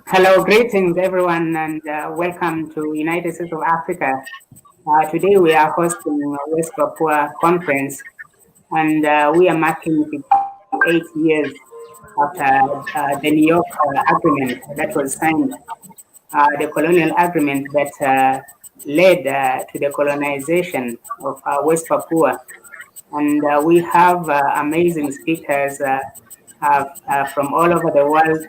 Hello, greetings everyone, and welcome to United States of Africa. Today we are hosting West Papua Conference, and we are marking 58 years after the New York Agreement that was signed, the colonial agreement that led to the colonization of West Papua. And we have amazing speakers from all over the world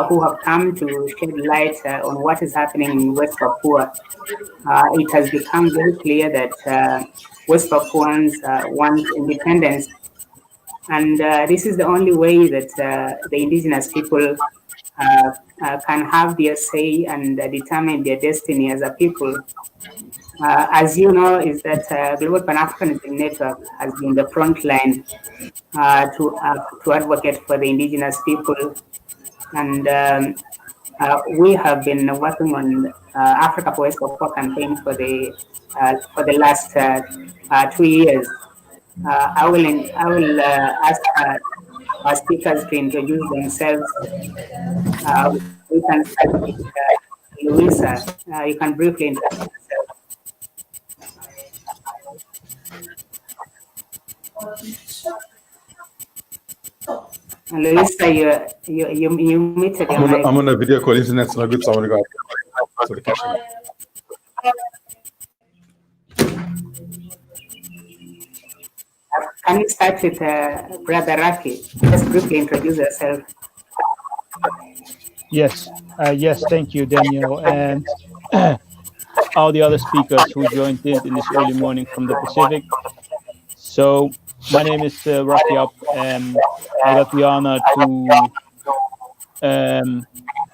who have come to shed light on what is happening in West Papua. It has become very clear that West Papuans want independence, and this is the only way that the indigenous people can have their say and determine their destiny as a people. As you know, is that Global Pan Africanism Network has been the front line to advocate for the indigenous people, and we have been working on Africa for West Papua campaign for the last 2 years. I will ask our speakers to introduce themselves. We can start with Louisa. You can briefly introduce yourself. Louisa, you muted your mic. I'm on a video call. Internet's not good, so I want to go to the kitchen. Can you start with Brother Raki? Just briefly introduce yourself. Yes, thank you, Daniel, and all the other speakers who joined in this early morning from the Pacific. So, my name is Raki, and I got the honor to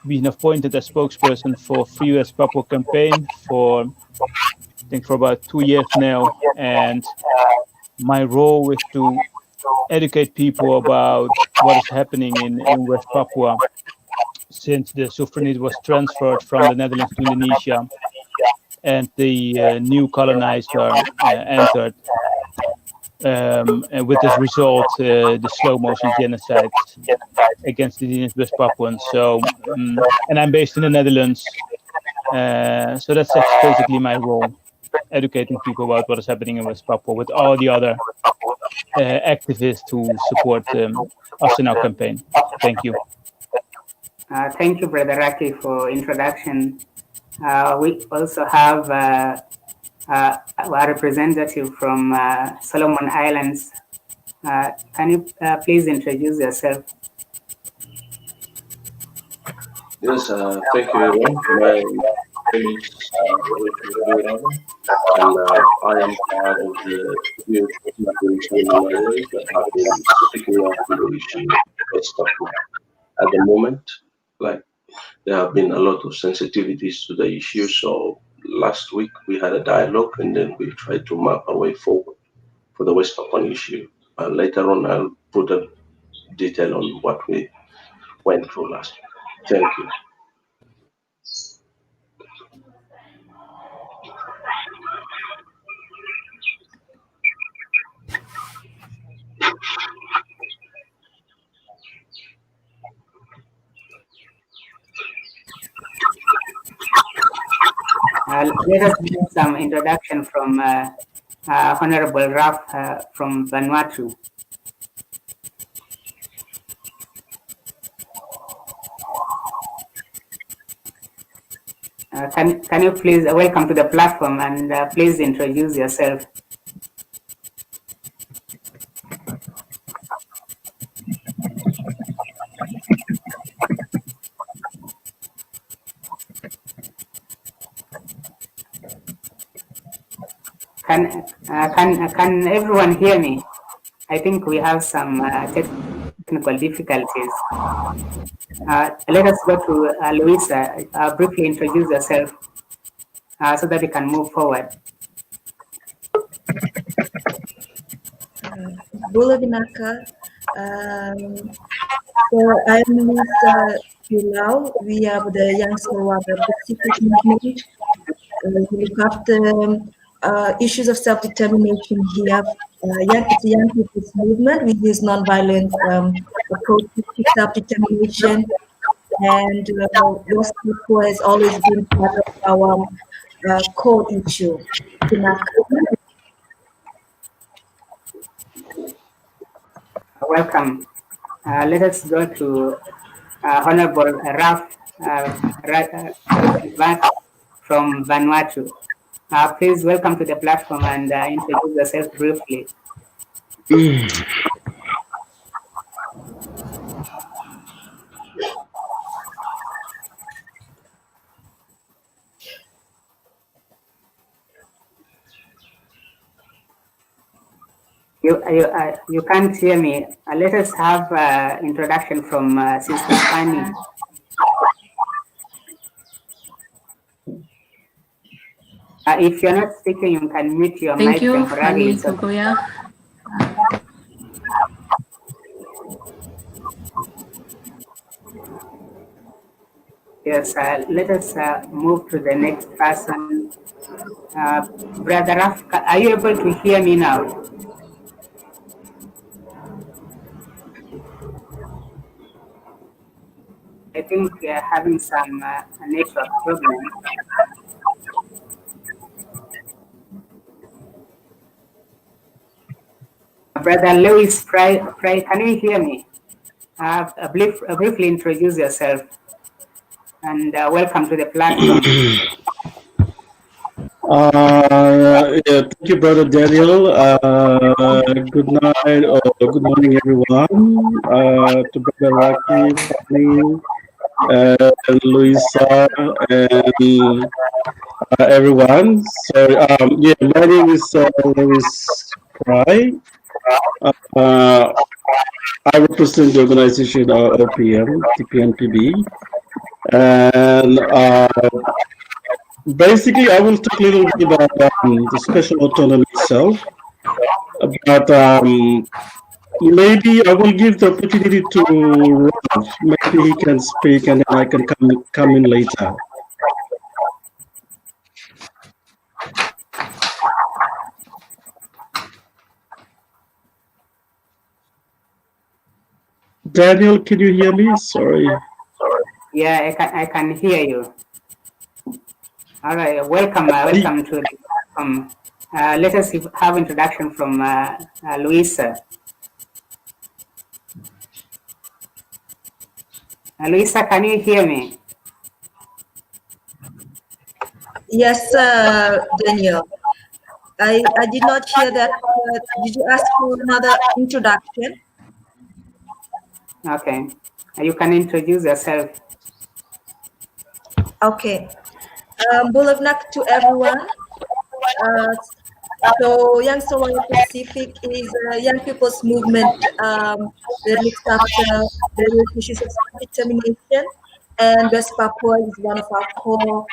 be appointed as spokesperson for Free West Papua campaign for, I think, for about 2 years now, and my role is to educate people about what is happening in West Papua since the sovereignty was transferred from the Netherlands to Indonesia and the new colonizer entered. And with this result, the slow motion genocide against the indigenous West Papuans. So, and I'm based in the Netherlands. So that's basically my role, educating people about what is happening in West Papua with all the other activists who support us in our campaign. Thank you. Thank you, Brother Raki, for introduction. We also have a representative from Solomon Islands. Can you please introduce yourself? Yes, thank you everyone. My name is Regenvanu, and I am part of the youth organization that have been speaking up on the issue of West Papua. At the moment, there have been a lot of sensitivities to the issue, so last week we had a dialogue and then we tried to map a way forward for the West Papuan issue. Later on, I'll put a detail on what we went through last week. Thank you. Let us get some introduction from Honorable Raf from Vanuatu. Can you please welcome to the platform and please introduce yourself. Can everyone hear me? I think we have some technical difficulties. Let us go to Louisa. Briefly introduce yourself so that we can move forward. Bula Vinaka. So I'm Ms. Pilau. We are the Young Salwada Pacific Movement. We look after issues of self-determination here. It's a young people's movement. We use non-violent approach to self-determination. and West Papua has always been part of our core issue. Welcome. Let us go to Honorable Raf from Vanuatu. Please welcome to the platform and introduce yourself briefly. You can't hear me. Let us have introduction from Sister Fanny. If you're not speaking, you can mute your mic temporarily. Thank you, Yes, let us move to the next person. Brother Raf, are you able to hear me now? I think we are having some network problem. Brother Lewis Fry, can you hear me? Briefly introduce yourself and welcome to the platform. Thank you, Brother Daniel. Good night or good morning, everyone. To Brother Raki, Fanny, Luisa, and everyone. So, my name is Lewis Fry. I represent the organization OPM, TPNPB, and basically, I will talk a little bit about the special autonomy itself, but maybe I will give the opportunity to Ralph. Maybe he can speak, and then I can come in later. Daniel, can you hear me? Sorry. Yeah, I can hear you. All right, welcome to the platform. Let us have introduction from Luisa. Luisa, can you hear me? Yes, Daniel. I did not hear that. Did you ask for another introduction? Okay, you can introduce yourself. Okay. Bulagnak to everyone. So Young Solomon Pacific is a young people's movement that looks after various issues of self-determination, and West Papua is one of our core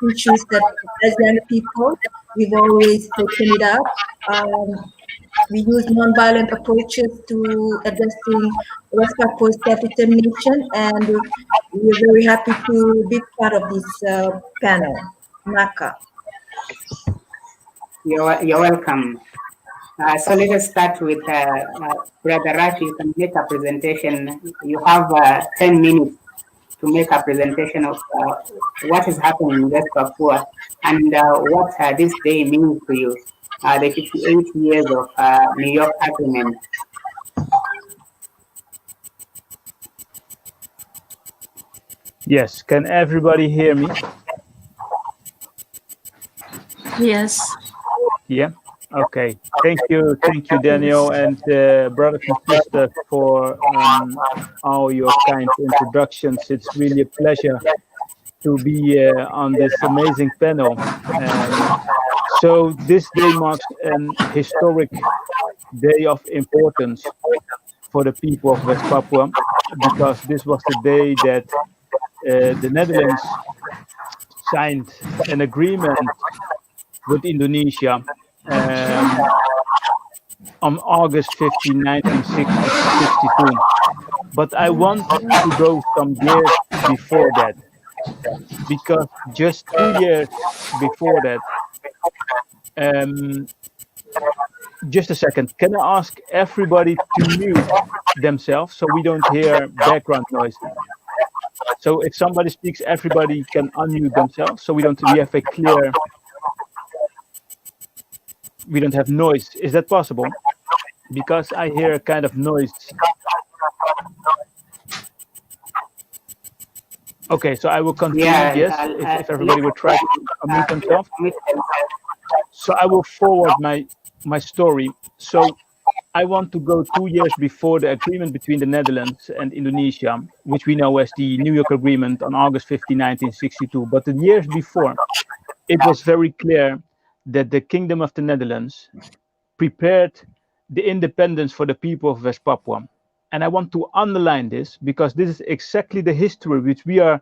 issues that, as young people, we've always taken it up. We use non-violent approaches to addressing West Papua's self-determination, and we're very happy to be part of this panel. Naka. You're welcome. So let us start with Brother Raki. You can make a presentation. You have 10 minutes to make a presentation of what is happening in West Papua and what this day means to you, the 58 years of New York Agreement. Yes, can everybody hear me? Yes. Yeah. Okay. Thank you, Daniel, and brothers and sisters for all your kind introductions. It's really a pleasure to be on this amazing panel. So this day marks an historic day of importance for the people of West Papua, because this was the day that the Netherlands signed an agreement with Indonesia on August 15, 1962. But I want to go some years before that, because just 2 years before that, just a second, can I ask everybody to mute themselves so we don't hear background noise? So if somebody speaks, everybody can unmute themselves. So we have a clear, we don't have noise. Is that possible? Because I hear a kind of noise. Okay, so I will continue. Yes, if everybody will try to unmute themselves. So I will forward my story. So I want to go 2 years before the agreement between the Netherlands and Indonesia, which we know as the New York Agreement on August 15, 1962. But the years before, it was very clear that the Kingdom of the Netherlands prepared the independence for the people of West Papua. And I want to underline this because this is exactly the history which we are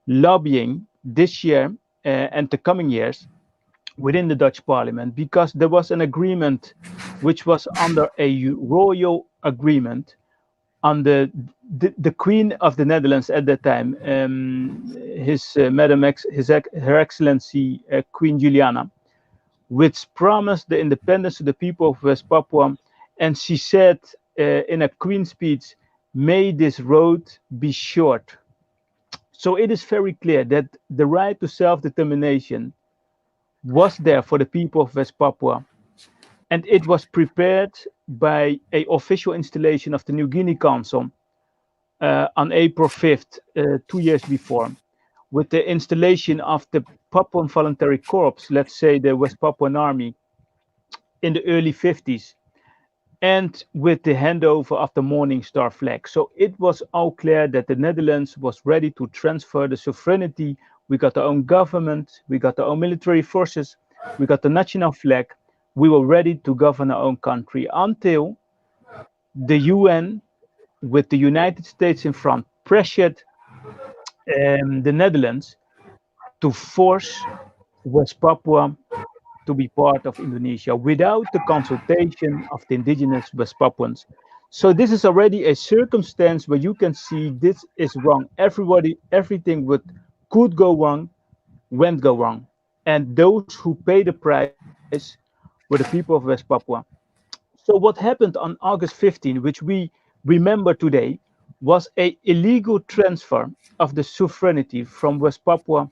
lobbying this year and the coming years within the Dutch Parliament, because there was an agreement which was under a royal agreement on the Queen of the Netherlands at that time, Her Excellency Queen Juliana, which promised the independence to the people of West Papua. And she said in a Queen speech, "May this road be short." So it is very clear that the right to self-determination was there for the people of West Papua. And it was prepared by an official installation of the New Guinea Council on April 5th, 2 years before, with the installation of the Papuan Voluntary Corps, let's say the West Papuan Army, in the early 50s, and with the handover of the Morning Star flag. So it was all clear that the Netherlands was ready to transfer the sovereignty. We got our own government, we got our own military forces, we got the national flag. We were ready to govern our own country until the UN, with the United States in front, pressured the Netherlands to force West Papua to be part of Indonesia without the consultation of the indigenous West Papuans. So this is already a circumstance where you can see this is wrong. Everything could go wrong, went go wrong. And those who pay the price were the people of West Papua. So what happened on August 15, which we remember today, was an illegal transfer of the sovereignty from West Papua,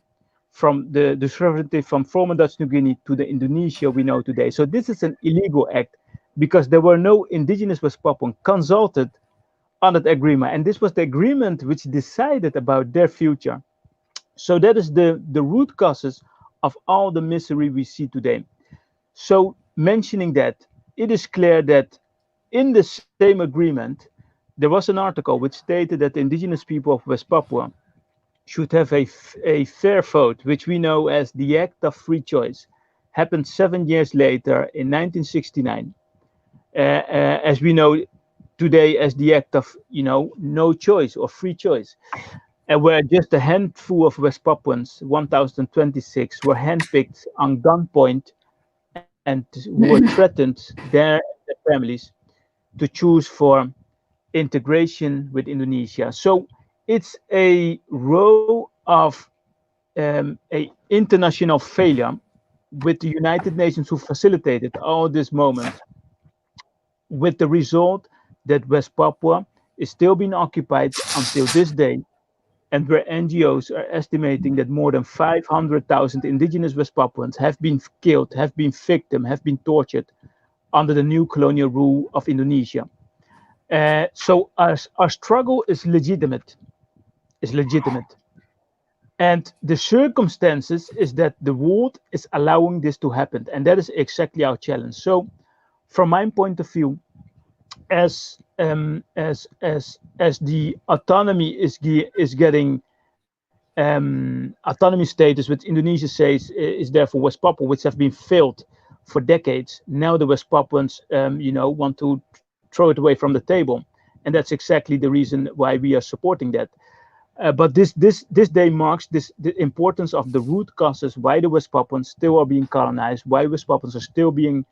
from the sovereignty from former Dutch New Guinea to the Indonesia we know today. So this is an illegal act because there were no indigenous West Papuans consulted on that agreement. And this was the agreement which decided about their future. So that is the root causes of all the misery we see today. So mentioning that, it is clear that in the same agreement, there was an article which stated that the indigenous people of West Papua should have a fair vote, which we know as the Act of Free Choice, happened 7 years later in 1969, as we know today as the Act of, no choice or free choice, and where just a handful of West Papuans, 1,026, were handpicked on gunpoint and were threatened, their families, to choose for integration with Indonesia. So it's a row of a international failure with the United Nations who facilitated all this moment, with the result that West Papua is still being occupied until this day, and where NGOs are estimating that more than 500,000 indigenous West Papuans have been killed, have been victims, have been tortured under the new colonial rule of Indonesia. So our struggle is legitimate. And the circumstances is that the world is allowing this to happen. And that is exactly our challenge. So from my point of view, as the autonomy is getting autonomy status, which Indonesia says is there for West Papua, which have been failed for decades. Now the West Papuans, want to throw it away from the table, and that's exactly the reason why we are supporting that. But this day marks the importance of the root causes why the West Papuans still are being colonized, why West Papuans are still being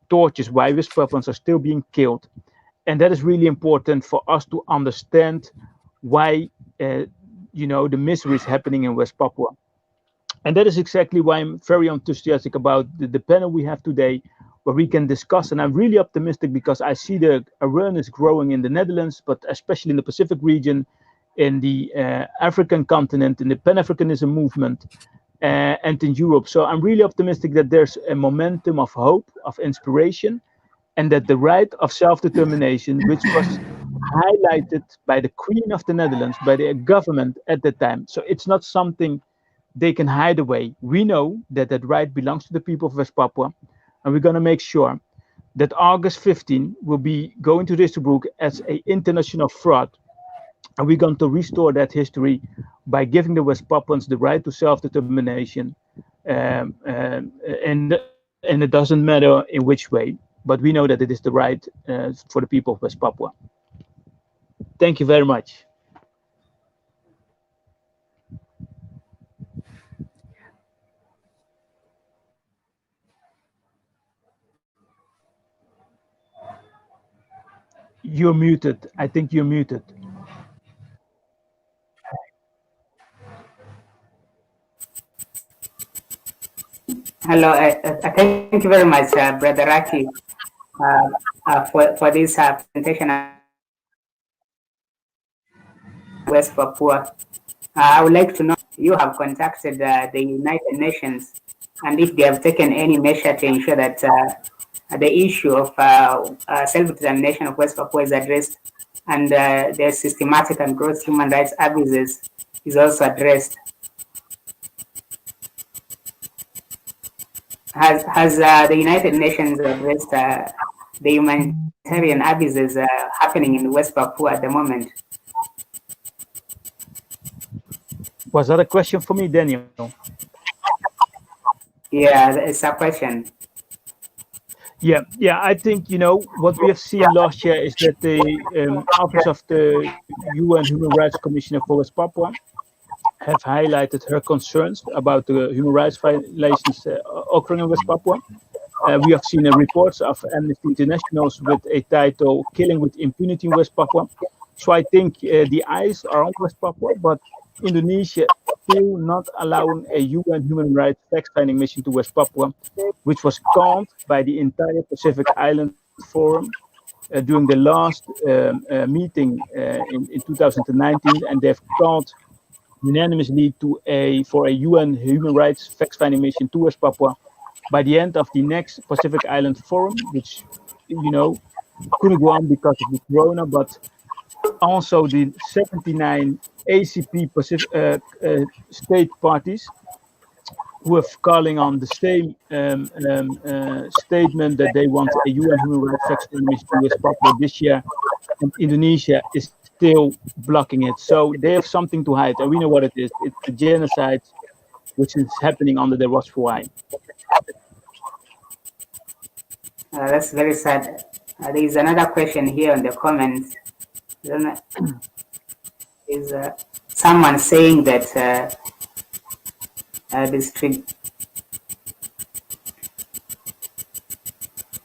tortured, why West Papuans are still being killed. And that is really important for us to understand why, the misery is happening in West Papua. And that is exactly why I'm very enthusiastic about the panel we have today, where we can discuss. And I'm really optimistic because I see the awareness growing in the Netherlands, but especially in the Pacific region, in the African continent, in the Pan Africanism movement, and in Europe. So I'm really optimistic that there's a momentum of hope, of inspiration, and that the right of self-determination, which was highlighted by the Queen of the Netherlands, by the government at that time. So it's not something they can hide away. We know that that right belongs to the people of West Papua, and we're going to make sure that August 15 will be going to Rissenbroek as an international fraud. And we're going to restore that history by giving the West Papuans the right to self-determination. And it doesn't matter in which way, but we know that it is the right for the people of West Papua. Thank you very much. You're muted. I think you're muted. Hello, thank you very much, Brother Raki, for this presentation on West Papua. I would like to know if you have contacted the United Nations and if they have taken any measure to ensure that the issue of self-determination of West Papua is addressed and their systematic and gross human rights abuses is also addressed. Has the United Nations addressed the humanitarian abuses happening in West Papua at the moment? Was that a question for me, Daniel? Yeah, it's a question. Yeah, I think, what we have seen last year is that the Office of the UN Human Rights Commissioner for West Papua have highlighted her concerns about the human rights violations occurring in West Papua. We have seen reports of Amnesty International with a title, Killing with Impunity in West Papua. So I think the eyes are on West Papua, but Indonesia still not allowing a UN human rights fact-finding mission to West Papua, which was called by the entire Pacific Island Forum during the last meeting in 2019, and they've called unanimously for a UN human rights fact-finding mission to West Papua by the end of the next Pacific Island Forum, which couldn't go on because of the corona, but also the 79 ACP Pacific, state parties who are calling on the same statement that they want a UN human rights fact-finding mission to West Papua this year, and Indonesia is still blocking it. So they have something to hide, and we know what it is. It's the genocide which is happening under their watchful eye. That's very sad. There is another question here in the comments. Is someone saying that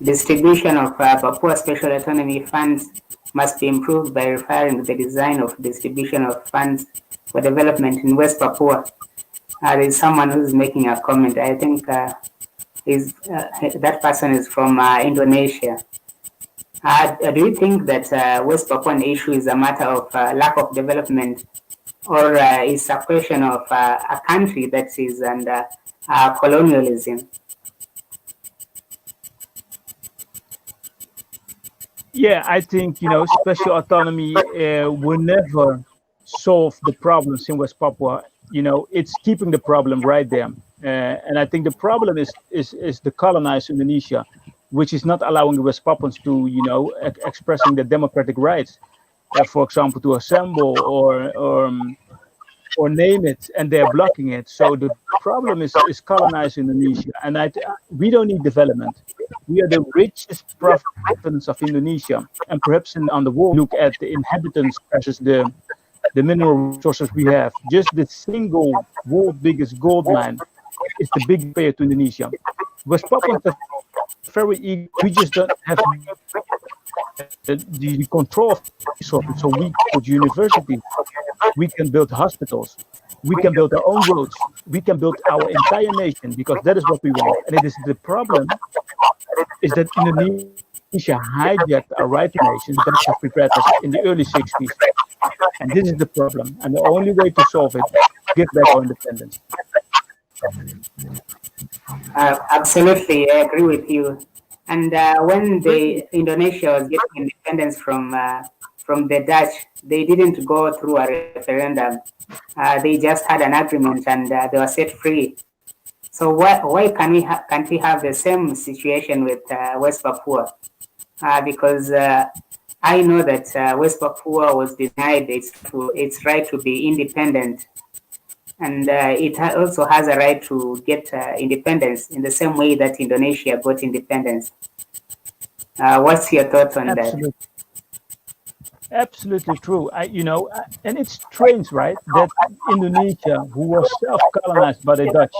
distribution of Papua Special Autonomy funds must be improved by referring to the design of distribution of funds for development in West Papua. There is someone who's making a comment. I think that person is from Indonesia. Do you think that West Papuan issue is a matter of lack of development, or is a question of a country that is under colonialism? Yeah, I think, special autonomy will never solve the problems in West Papua. It's keeping the problem right there. And I think the problem is the colonized Indonesia, which is not allowing the West Papuans to, expressing their democratic rights, for example, to assemble or name it, and they're blocking it. So the problem is colonized Indonesia, and we don't need development. We are the richest province of Indonesia, and perhaps on the world, look at the inhabitants versus the mineral resources we have. Just the single world biggest gold mine is the big payer to Indonesia. West Papua is very eager. We just don't have the control of resources. So we put universities, we can build hospitals, we can build our own roads, we can build our entire nation, because that is what we want. And it is the problem is that Indonesia hijacked our right to nation that was prepared us in the early 60s. And this is the problem. And the only way to solve it, give back our independence. Absolutely, I agree with you. And when Indonesia was getting independence from the Dutch, they didn't go through a referendum. They just had an agreement, and they were set free. So why can't we have the same situation with West Papua? Because I know that West Papua was denied its right to be independent, and it also has a right to get independence in the same way that Indonesia got independence. What's your thoughts on that? Absolutely true. And it's strange, right, that Indonesia, who was self-colonized by the Dutch,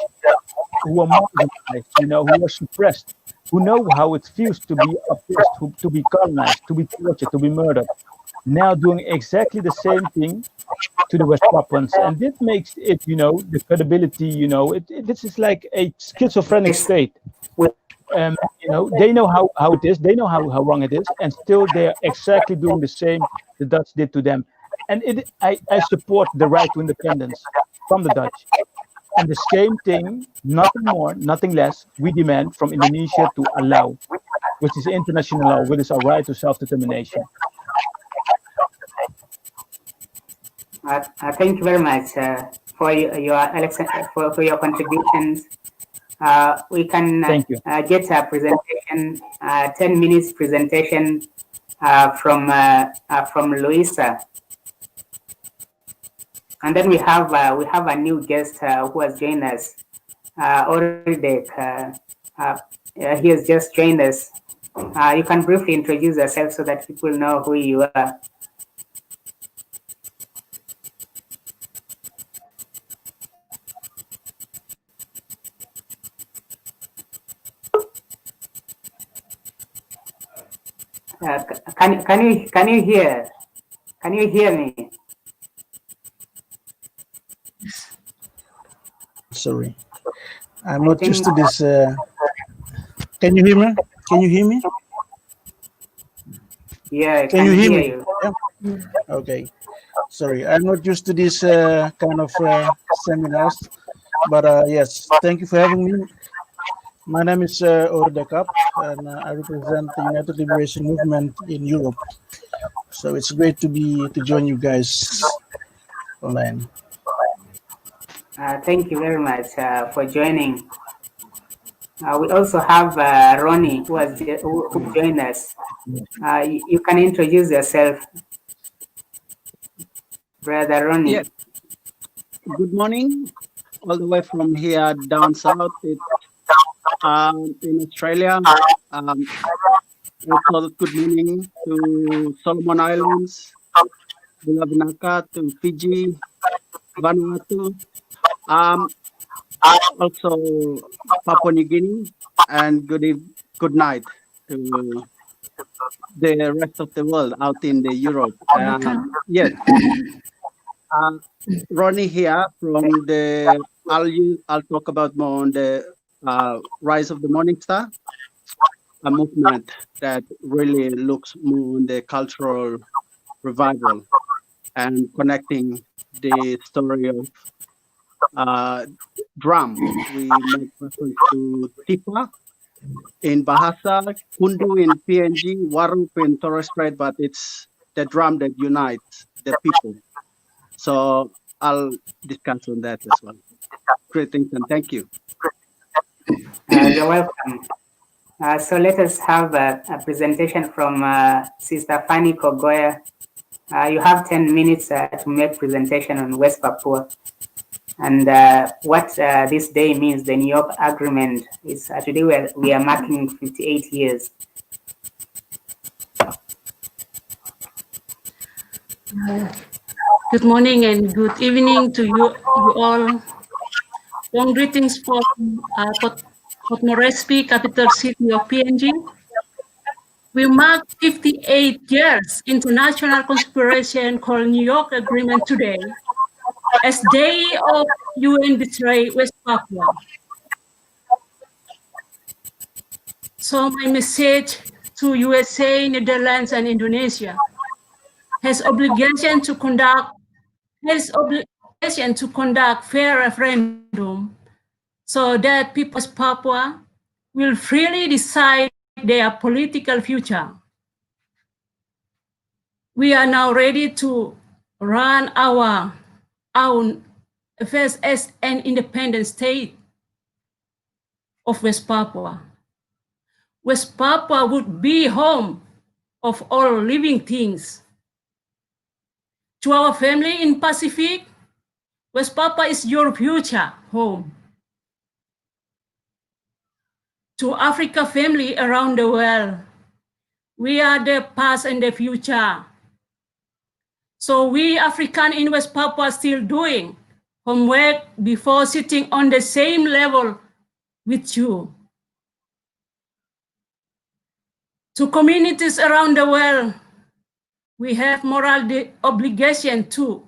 who were marginalized, who were suppressed, who know how it feels to be oppressed, to be colonized, to be tortured, to be murdered, now doing exactly the same thing to the West Papuans. And this makes it, the credibility, this is like a schizophrenic state. They know how it is, they know how wrong it is, and still they're exactly doing the same the Dutch did to them. And I support the right to independence from the Dutch. And the same thing, nothing more, nothing less, we demand from Indonesia to allow, which is international law, which is our right to self-determination. Thank you very much for your contributions. We can get a presentation, 10 minutes presentation from Luisa, and then we have a new guest who has joined us, Oridek. He has just joined us. You can briefly introduce yourself so that people know who you are. Can you hear me? Sorry, I'm not used to this. Can you hear me? Can you hear me? Yeah, can you hear me? You. Yeah? Okay. Sorry, I'm not used to this kind of seminars, but yes, thank you for having me. My name is Ordekap, and I represent the United Liberation Movement in Europe. So it's great to join you guys online. Thank you very much for joining. We also have Ronnie who joined us. You can introduce yourself, Brother Ronnie. Yes. Good morning, all the way from here down south. In Australia. Also, good morning to Solomon Islands, Bulavinaka, to Fiji, Vanuatu, also Papua New Guinea, and good night to the rest of the world out in the Europe. Yes, Ronnie here from the. I'll talk about more on the Rise of the Morning Star, a movement that really looks more on the cultural revival and connecting the story of drum. We make reference to Tipa in Bahasa, Kundu in PNG, Warup in Torres Strait, but it's the drum that unites the people. So I'll discuss on that as well. Greetings and thank you. You're welcome. So let us have a presentation from Sister Fanny Kogoya. You have 10 minutes to make presentation on West Papua and what this day means. The New York Agreement is today we are marking 58 years. Good morning and good evening to you all. Warm greetings from Port Moresby, capital city of PNG. We mark 58 years international conspiration called New York Agreement today as Day of UN Betray West Papua. So my message to USA, Netherlands, and Indonesia. has obligation to conduct fair referendum so that people of Papua will freely decide their political future. We are now ready to run our own affairs as an independent state of West Papua. West Papua would be home of all living things. To our family in Pacific, West Papua is your future home. To Africa family around the world, we are the past and the future. So we African in West Papua still doing homework before sitting on the same level with you. To communities around the world, we have moral obligation to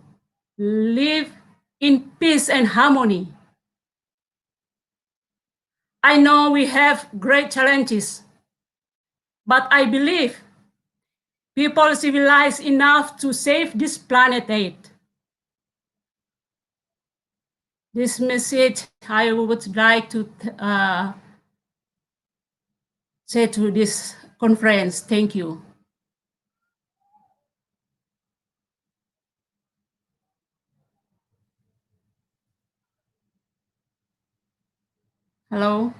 live in peace and harmony. I know we have great challenges, but I believe people civilized enough to save this planet Earth. This message I would like to say to this conference. Thank you. Hello.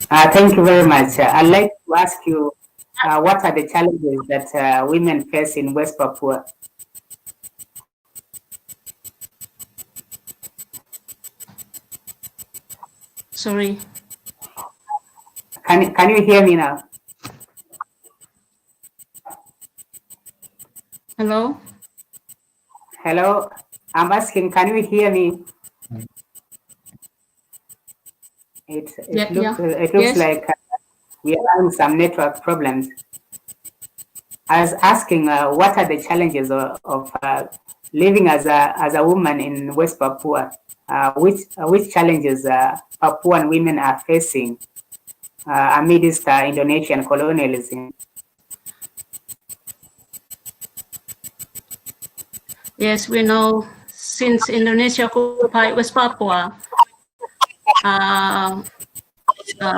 Thank you very much. I'd like to ask you, what are the challenges that women face in West Papua? Sorry. Can you hear me now? Hello. Hello. I'm asking, can you hear me? It looks like we are having some network problems. I was asking, what are the challenges of living as a woman in West Papua? Which challenges Papuan women are facing amidst Indonesian colonialism? Yes, we know since Indonesia occupied West Papua,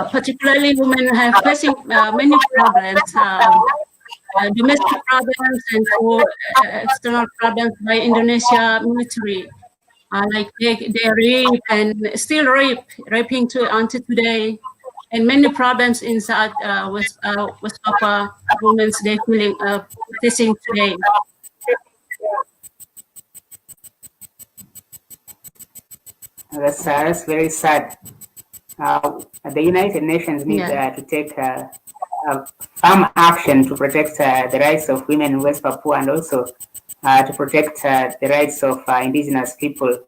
particularly women have facing many problems, domestic problems and external problems by Indonesia military. Like they rape and still raping until today, and many problems inside West Papua women's they facing today. That's very sad. The United Nations need to take firm action to protect the rights of women in West Papua and also to protect the rights of indigenous people.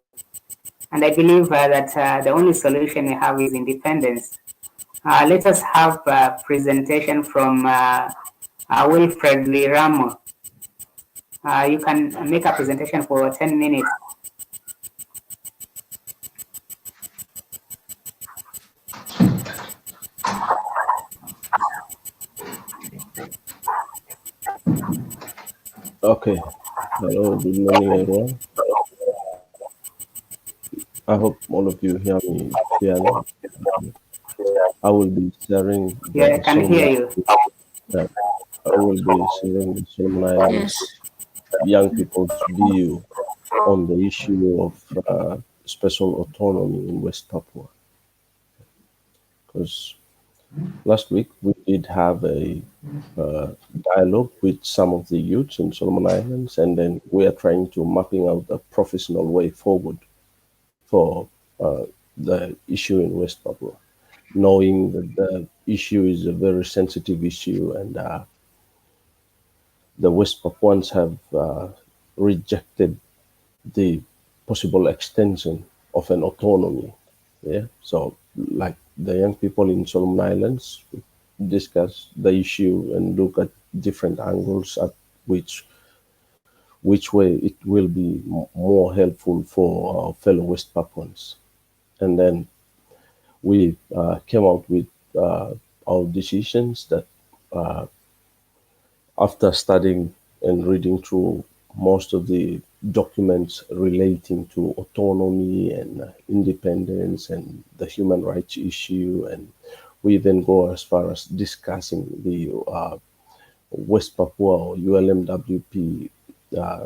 And I believe that the only solution we have is independence. Let us have a presentation from Wilfred Liramo. You can make a presentation for 10 minutes. Okay. Hello, good morning, everyone. I hope all of you hear me clearly. I will be sharing. Yeah, I can hear you. I will be sharing the Solomon young people's view on the issue of special autonomy in West Papua. Because last week we did have a dialogue with some of the youths in Solomon Islands, and then we are trying to mapping out a professional way forward for the issue in West Papua, knowing that the issue is a very sensitive issue, and the West Papuans have rejected the possible extension of an autonomy. Yeah, so like the young people in Solomon Islands discuss the issue and look at different angles at which way it will be more helpful for our fellow West Papuans. And then we came out with our decisions that after studying and reading through most of the documents relating to autonomy and independence and the human rights issue, and we then go as far as discussing the West Papua or ULMWP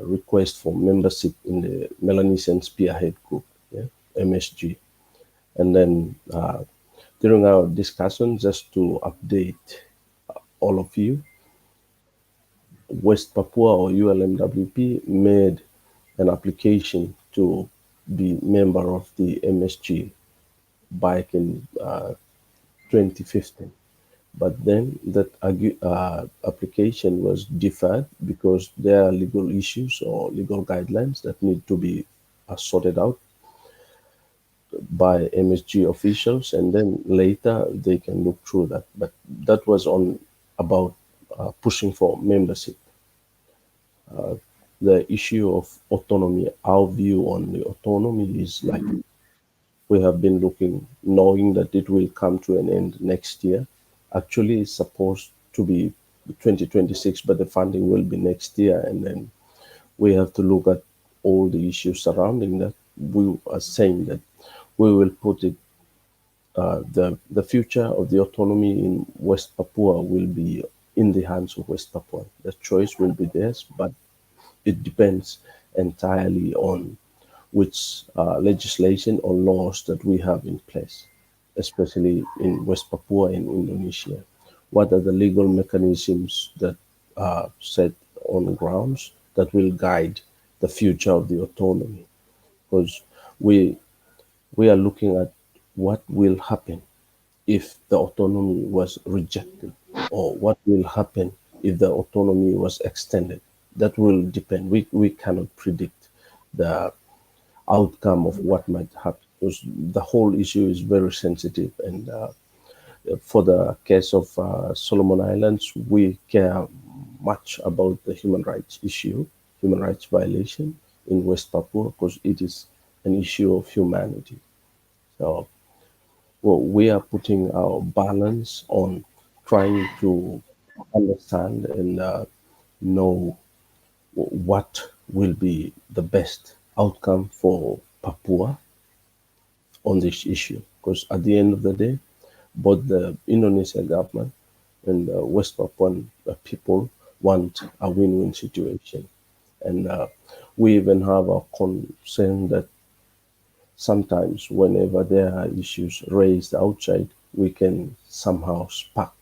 request for membership in the Melanesian Spearhead Group, MSG. And then during our discussion, just to update all of you, West Papua or ULMWP made an application to be member of the MSG back in 2015. But then that application was deferred because there are legal issues or legal guidelines that need to be sorted out by MSG officials, and then later they can look through that. But that was on about pushing for membership. The issue of autonomy, our view on the autonomy is like we have been looking, knowing that it will come to an end next year. Actually, it's supposed to be 2026, but the funding will be next year. And then we have to look at all the issues surrounding that. We are saying that we will put it, the future of the autonomy in West Papua will be in the hands of West Papua. The choice will be theirs, but it depends entirely on which legislation or laws that we have in place, especially in West Papua and Indonesia. What are the legal mechanisms that are set on grounds that will guide the future of the autonomy? Because we are looking at what will happen if the autonomy was rejected, or what will happen if the autonomy was extended. That will depend. We cannot predict the outcome of what might happen, because the whole issue is very sensitive. And for the case of Solomon Islands, we care much about the human rights issue, human rights violation in West Papua, because it is an issue of humanity. So we are putting our balance on trying to understand and know what will be the best outcome for Papua on this issue. Because at the end of the day, both the Indonesian government and the West Papuan people want a win-win situation. And we even have a concern that sometimes whenever there are issues raised outside, we can somehow spark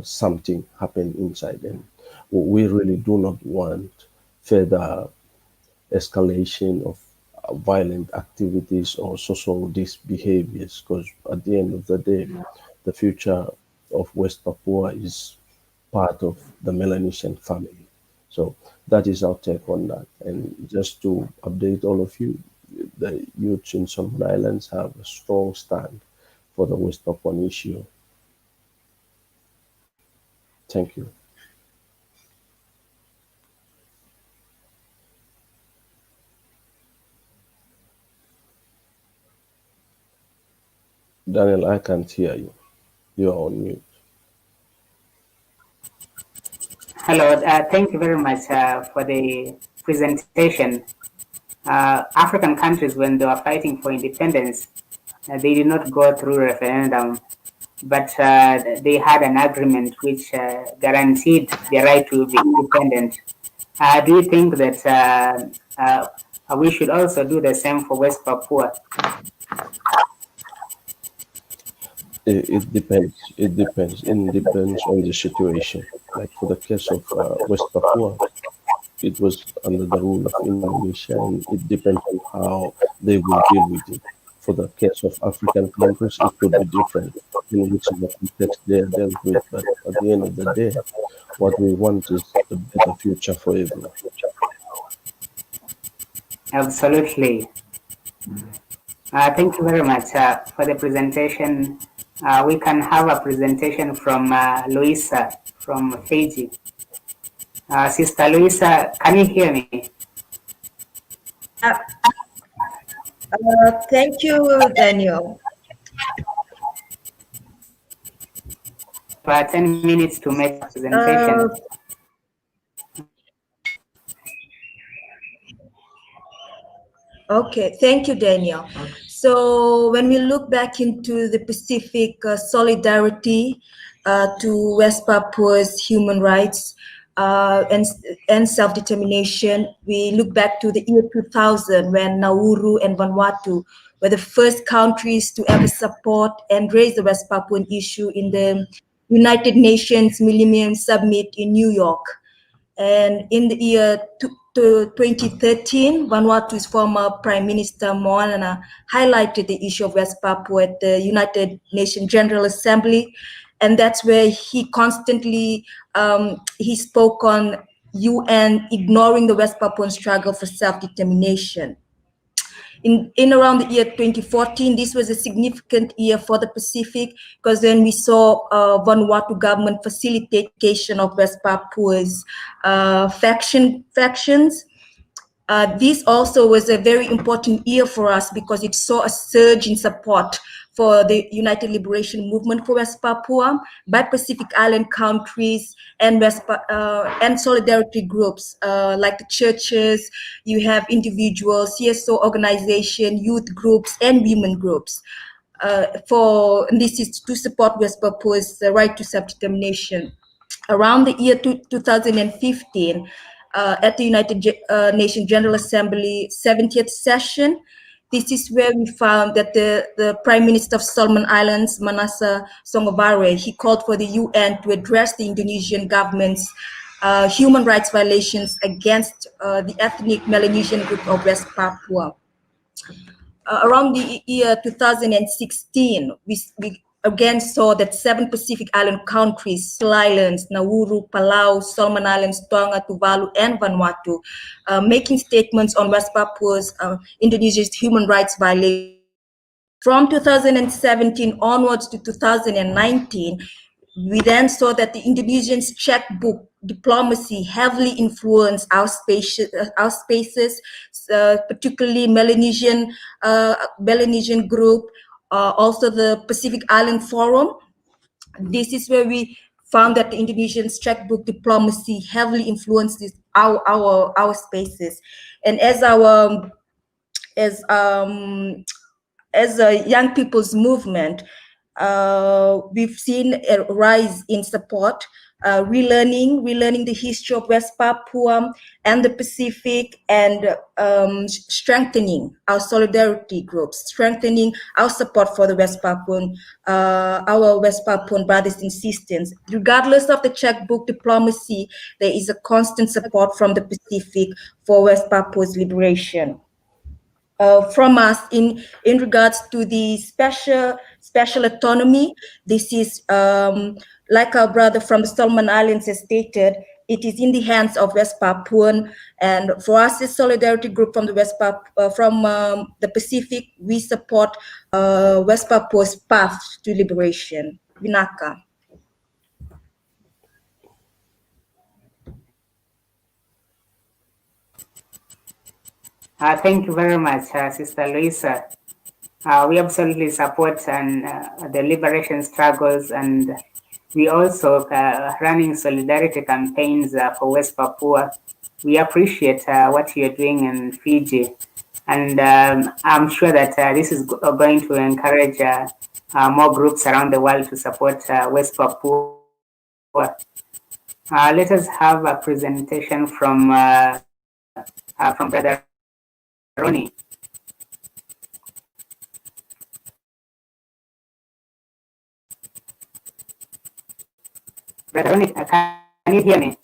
something happen inside. And we really do not want further escalation of violent activities or social disbehaviors, because at the end of the day, the future of West Papua is part of the Melanesian family. So that is our take on that. And just to update all of you, the youths in Solomon Islands have a strong stand for the West Papuan issue. Thank you. Daniel, I can't hear you. You are on mute. Hello, thank you very much for the presentation. African countries, when they were fighting for independence, they did not go through referendum, but they had an agreement which guaranteed their right to be independent. Do you think that we should also do the same for West Papua? It depends. It depends. It depends on the situation. Like for the case of West Papua, it was under the rule of Indonesia, and it depends on how they will deal with it. For the case of African countries, it could be different in whichever context they are dealt with. But at the end of the day, what we want is a better future for everyone. Absolutely. Thank you very much for the presentation. We can have a presentation from Luisa from Fiji. Sister Luisa, can you hear me? Thank you, Daniel. 10 minutes to make a presentation. Okay, thank you, Daniel. So when we look back into the Pacific solidarity to West Papua's human rights and self-determination, we look back to the year 2000 when Nauru and Vanuatu were the first countries to ever support and raise the West Papuan issue in the United Nations Millennium Summit in New York. And in the year 2013, Vanuatu's former Prime Minister Moana highlighted the issue of West Papua at the United Nations General Assembly, and that's where he constantly he spoke on UN ignoring the West Papuan struggle for self-determination. In around the year 2014, this was a significant year for the Pacific because then we saw Vanuatu government facilitation of West Papua's factions. This also was a very important year for us because it saw a surge in support for the United Liberation Movement for West Papua by Pacific Island countries and and solidarity groups like the churches. You have individuals, CSO organization, youth groups, and women groups. This is to support West Papua's right to self-determination. Around the year 2015, at the United Nations General Assembly 70th session, this is where we found that the Prime Minister of Solomon Islands, Manasa Songobare, he called for the UN to address the Indonesian government's human rights violations against the ethnic Melanesian group of West Papua. Around the year 2016, we again saw that 7 Pacific Island countries, Seal Islands, Nauru, Palau, Solomon Islands, Tonga, Tuvalu, and Vanuatu, making statements on West Papua's Indonesia's human rights violations. From 2017 onwards to 2019, we then saw that the Indonesians' checkbook diplomacy heavily influenced our spaces, particularly Melanesian group, also the Pacific Island Forum. This is where we found that the Indonesians' checkbook diplomacy heavily influenced our spaces, and as a young people's movement, we've seen a rise in support, relearning the history of West Papua and the Pacific, and strengthening our solidarity groups, strengthening our support for the West Papuan, our West Papuan brothers and sisters. Regardless of the checkbook diplomacy, there is a constant support from the Pacific for West Papua's liberation. From us in regards to the special autonomy, this is like our brother from the Solomon Islands has stated, it is in the hands of West Papuan, and for us as solidarity group from the the Pacific, we support West Papua's path to liberation. Vinaka. Thank you very much, Sister Luisa. We absolutely support the liberation struggles, and we also running solidarity campaigns for West Papua. We appreciate what you're doing in Fiji, and I'm sure that this is going to encourage more groups around the world to support West Papua. Let us have a presentation from Brother Ronnie. Brother Ronnie, can you hear me?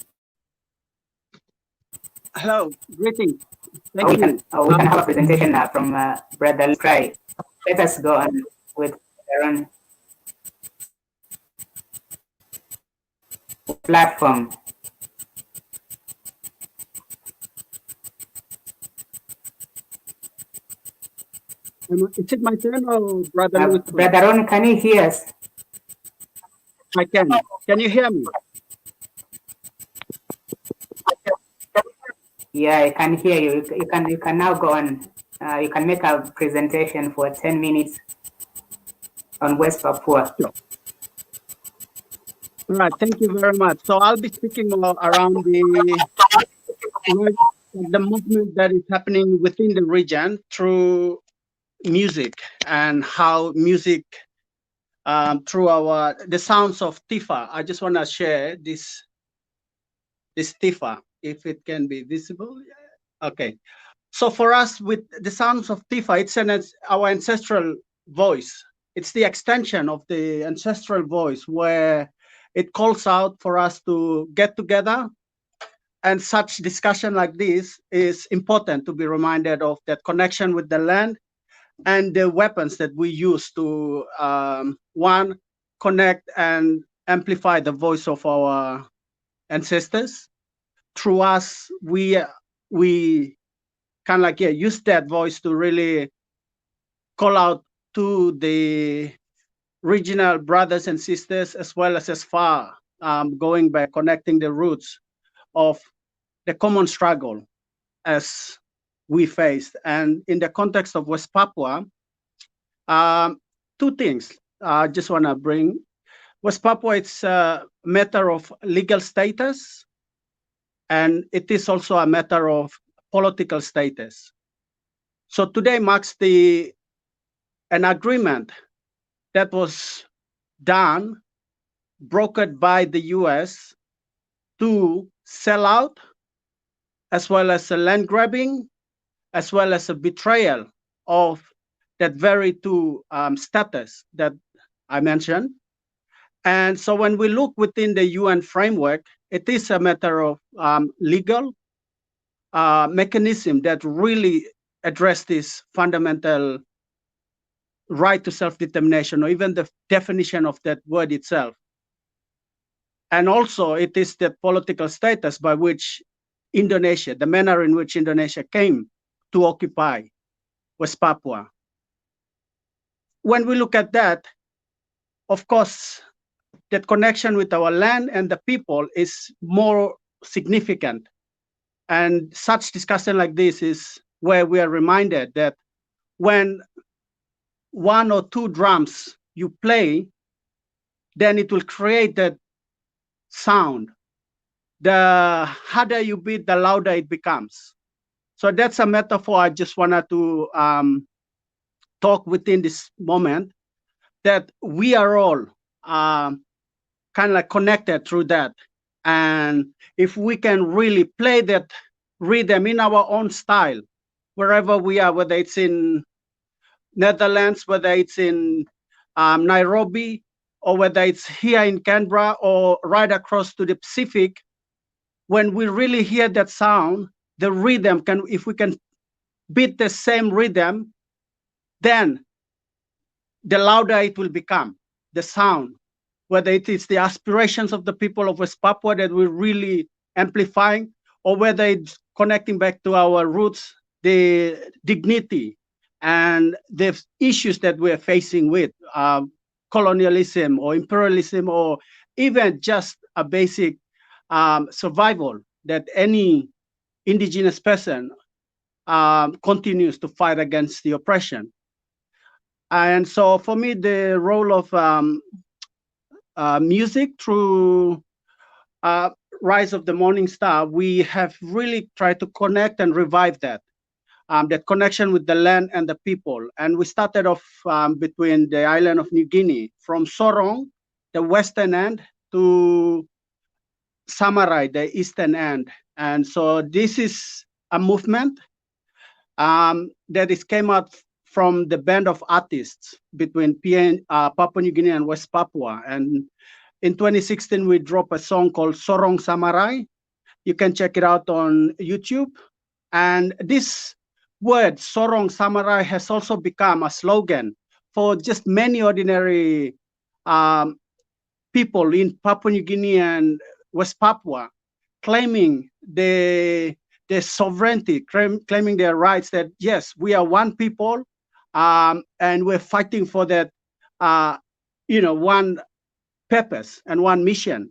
Hello, greetings. We can have a presentation from Brother Cry. Let us go on with Aaron platform. Is it my turn or Brother Brother Ron, can you hear us? I can. Can you hear me? Yeah, I can hear you. You can now go on. You can make a presentation for 10 minutes on West Papua. Sure. Right, thank you very much. So I'll be speaking more around the movement that is happening within the region through music and how music through the sounds of Tifa. I just want to share this Tifa, if it can be visible. Okay. So for us, with the sounds of Tifa, it's our ancestral voice. It's the extension of the ancestral voice where it calls out for us to get together. And such discussion like this is important to be reminded of that connection with the land and the weapons that we use to, one, connect and amplify the voice of our ancestors. Through us, we kind of like use that voice to really call out to the regional brothers and sisters, as well as far going by connecting the roots of the common struggle as we faced. And in the context of West Papua, two things I just want to bring. West Papua, it's a matter of legal status, and it is also a matter of political status. So today marks an agreement that was done, brokered by the US to sell out, as well as a land grabbing, as well as a betrayal of that very two status that I mentioned. And so when we look within the UN framework, it is a matter of legal mechanism that really address this fundamental right to self-determination, or even the definition of that word itself. And also it is the political status by which Indonesia, the manner in which Indonesia came to occupy West Papua. When we look at that, of course, that connection with our land and the people is more significant. And such discussion like this is where we are reminded that when one or two drums you play, then it will create that sound. The harder you beat, the louder it becomes. So that's a metaphor I just wanted to talk within this moment, that we are all kind of like connected through that. And if we can really play that rhythm in our own style, wherever we are, whether it's in Netherlands, whether it's in Nairobi, or whether it's here in Canberra, or right across to the Pacific, when we really hear that sound, the rhythm if we can beat the same rhythm, then the louder it will become, the sound, whether it is the aspirations of the people of West Papua that we're really amplifying, or whether it's connecting back to our roots, the dignity and the issues that we're facing with colonialism or imperialism, or even just a basic survival that any indigenous person continues to fight against the oppression. And so for me, the role of music through Rise of the Morning Star, we have really tried to connect and revive that connection with the land and the people. And we started off between the island of New Guinea, from Sorong, the western end, to Samarai, the eastern end. And so this is a movement that came out from the band of artists between Papua New Guinea and West Papua. And in 2016, we dropped a song called Sorong Samarai. You can check it out on YouTube. And this word, Sorong Samarai, has also become a slogan for just many ordinary people in Papua New Guinea and West Papua, claiming the sovereignty, claiming their rights, that yes, we are one people, and we're fighting for that, one purpose and one mission.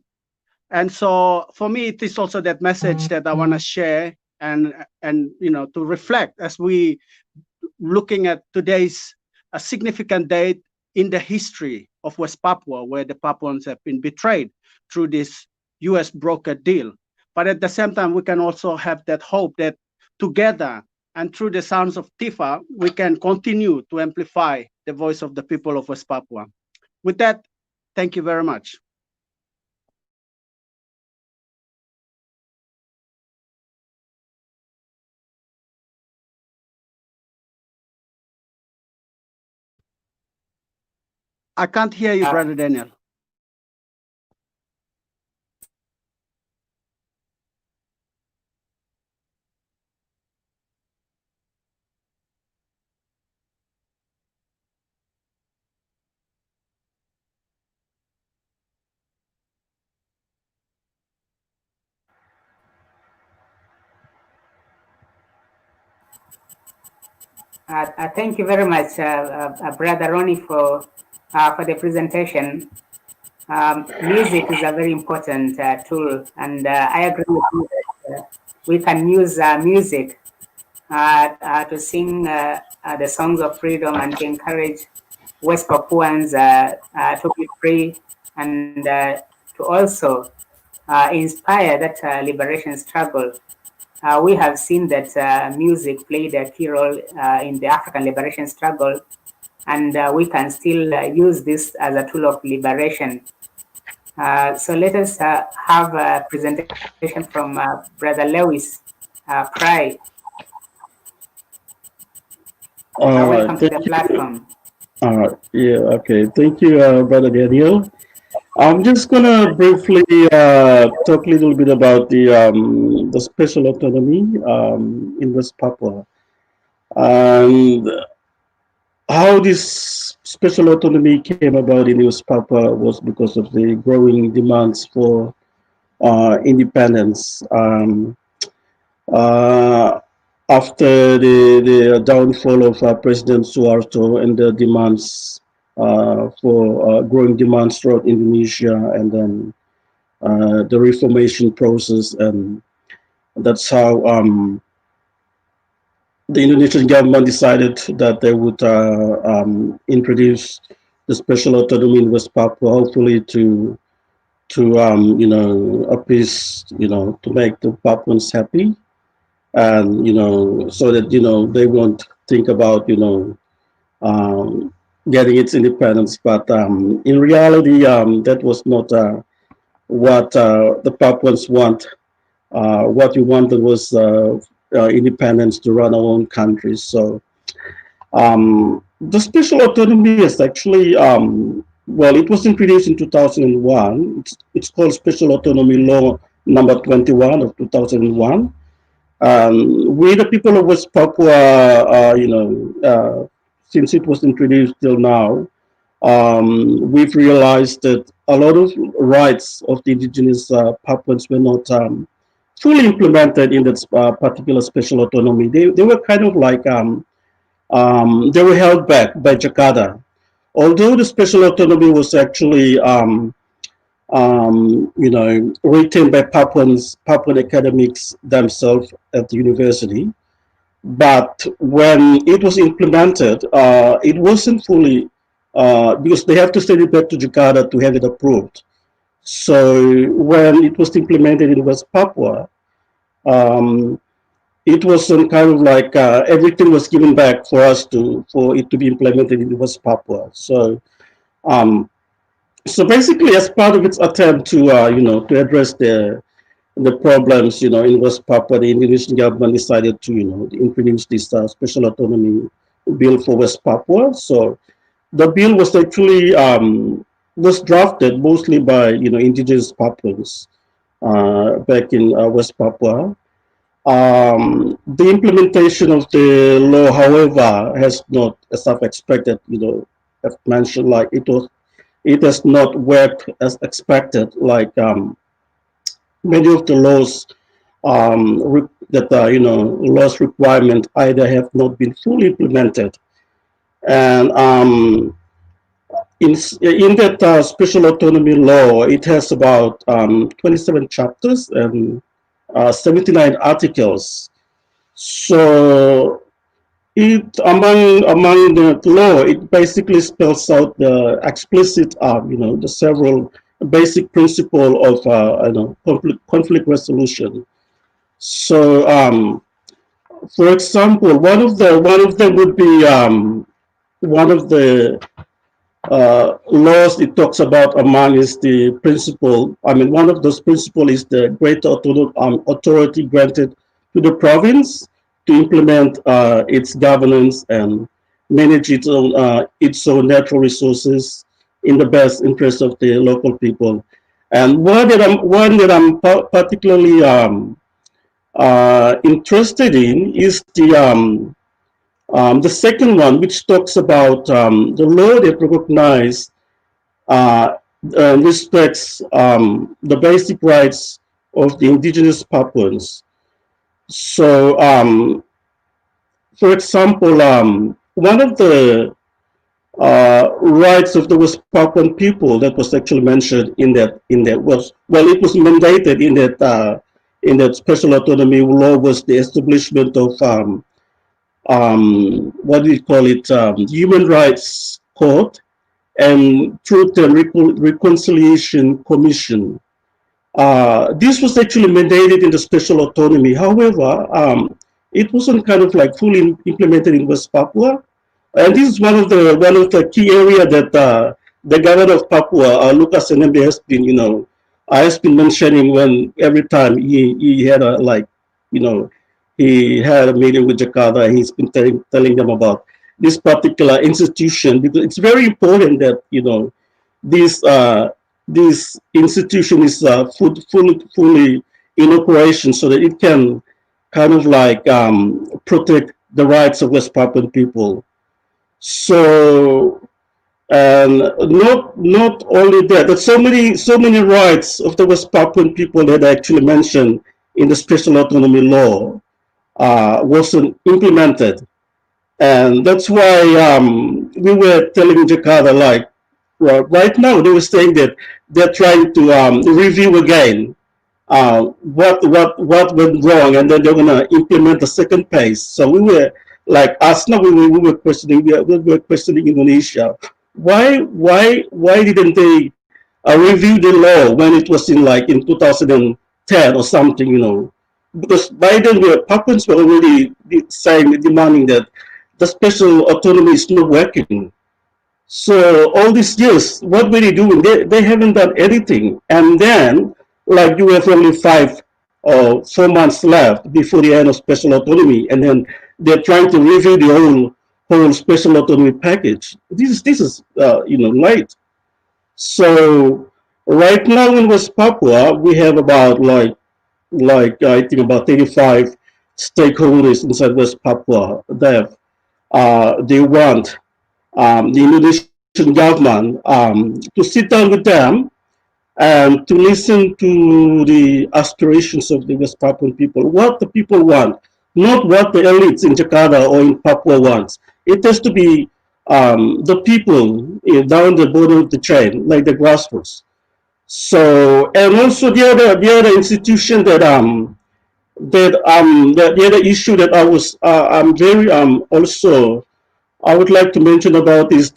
And so for me, it is also that message that I want to share and to reflect as we looking at today's a significant date in the history of West Papua, where the Papuans have been betrayed through this US brokered deal. But at the same time, we can also have that hope that together and through the sounds of TIFA, we can continue to amplify the voice of the people of West Papua. With that, thank you very much. I can't hear you, Brother Daniel. Thank you very much, Brother Ronnie, for the presentation. Music is a very important tool, and I agree with you that we can use music to sing the songs of freedom and to encourage West Papuans to be free and to also inspire that liberation struggle. We have seen that music played a key role in the African liberation struggle, and we can still use this as a tool of liberation. So let us have a presentation from Brother Lewis Pry. Welcome to the platform. All right. Yeah. Okay. Thank you, Brother Daniel. I'm just gonna briefly talk a little bit about the special autonomy in West Papua and how this special autonomy came about in West Papua was because of the growing demands for independence. After the downfall of President Suharto and the demands for growing demands throughout Indonesia, and then the reformation process, and that's how the Indonesian government decided that they would introduce the special autonomy in West Papua, hopefully to you know, appease, you know, to make the Papuans happy, and you know, so that, you know, they won't think about, you know, getting its independence. But in reality, that was not what the Papuans want. What we wanted was independence to run our own country. So the special autonomy is actually, well, it was introduced in 2001. It's called Special Autonomy Law number 21 of 2001. We, the people of West Papua, you know, since it was introduced till now, we've realized that a lot of rights of the indigenous Papuans were not fully implemented in that particular special autonomy. They were kind of like, they were held back by Jakarta. Although the special autonomy was actually, you know, written by Papuan academics themselves at the university, but when it was implemented, it wasn't fully, because they have to send it back to Jakarta to have it approved. So when it was implemented in West Papua, it was some kind of like everything was given back for us for it to be implemented in West Papua. So so basically, as part of its attempt to you know, to address the problems, you know, in West Papua, the Indonesian government decided to, you know, introduce this special autonomy bill for West Papua. So the bill was actually was drafted mostly by, you know, indigenous Papuans back in West Papua. The implementation of the law, however, has not, as I've expected, you know, I've mentioned, like it has not worked as expected. Like many of the laws that you know, laws requirement either have not been fully implemented, and in that special autonomy law, it has about 27 chapters and 79 articles. So it among the law, it basically spells out the explicit, the several basic principle of conflict resolution. So, for example, one of them would be one of the laws it talks about among is the principle. I mean, one of those principles is the greater authority granted to the province to implement its governance and manage its own natural resources in the best interest of the local people. And one that I'm particularly interested in is the second one, which talks about the law that recognizes respects the basic rights of the indigenous Papuans. So, for example, one of the rights of the West Papuan people that was actually mentioned in that was, well, it was mandated in that special autonomy law, was the establishment of what do we call it, Human Rights Court and Truth and Reconciliation Commission. This was actually mandated in the special autonomy. However, it wasn't kind of like fully implemented in West Papua, and this is one of the key area that the governor of Papua, Lucas Enembe, has been mentioning when every time he had he had a meeting with Jakarta, and he's been telling them about this particular institution, because it's very important that this institution is fully in operation, so that it can kind of like protect the rights of West Papuan people. So, and not only that, but so many rights of the West Papuan people that I actually mentioned in the special autonomy law wasn't implemented. And that's why we were telling Jakarta, like, right now they were saying that they're trying to review again what went wrong, and then they're gonna implement the second phase. So we were like, us now, we were questioning Indonesia. Why didn't they review the law when it was in 2010 or something? Because by then Papuans were already demanding that the special autonomy is not working. So all these years, what were they doing? They haven't done anything. And then, like, you have only 5 or 4 months left before the end of special autonomy, and then they're trying to review the whole special autonomy package. This is late. So right now in West Papua, we have about I think about 35 stakeholders inside West Papua. They want the Indonesian government to sit down with them and to listen to the aspirations of the West Papuan people, what the people want, not what the elites in Jakarta or in Papua wants. It has to be the people down the bottom of the chain, like the grassroots. So, and also the other institution the other issue that I'm very also I would like to mention about is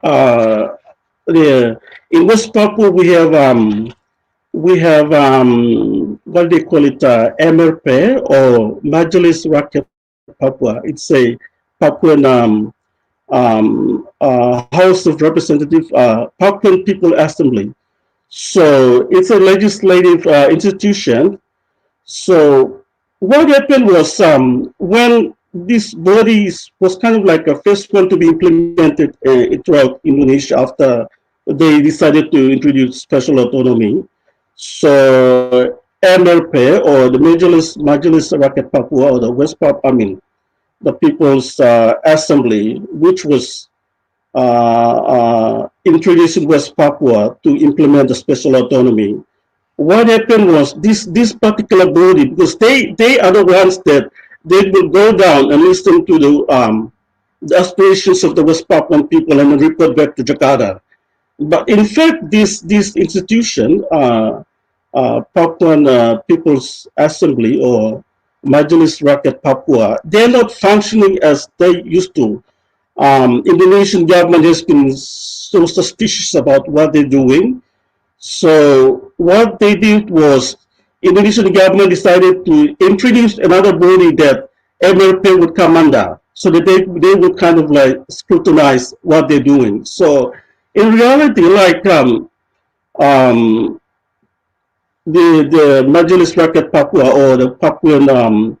uh, in West Papua we have what they call it, MRP, or Majelis Rakyat Papua. It's a Papuan House of Representative Papuan People Assembly. So it's a legislative institution. So what happened was, when this body was kind of like a first one to be implemented throughout Indonesia after they decided to introduce special autonomy. So MLP, or the Majelis Rakyat Papua, or the West Papua, the People's Assembly, which was introduced in West Papua to implement the special autonomy. What happened was, this particular body, because they are the ones that they will go down and listen to the aspirations of the West Papuan people and then report back to Jakarta. But in fact, this institution, Papuan People's Assembly, or Majelis Rakyat Papua, they're not functioning as they used to. Indonesian government has been so suspicious about what they're doing. So what they did was Indonesian government decided to introduce another body that MLP would come under, so that they would kind of like scrutinize what they're doing. So in reality, like the Majelis Rakyat Papua, or the Papuan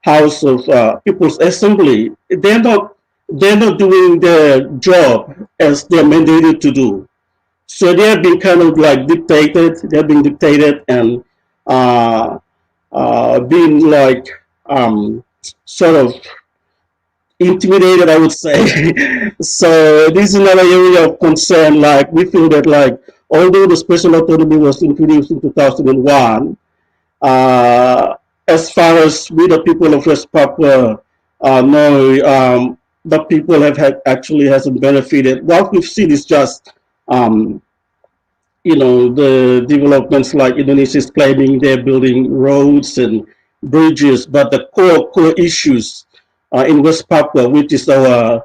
House of People's Assembly, they're not doing their job as they're mandated to do. So they have been kind of like dictated. They're being dictated and being like sort of intimidated, I would say. So this is another area of concern. Like, we feel that, like, although the special autonomy was introduced in 2001, as far as we the people of West Papua know, the people have had actually hasn't benefited. What we've seen is just the developments, like Indonesia is claiming they're building roads and bridges, but the core issues in West Papua, which is our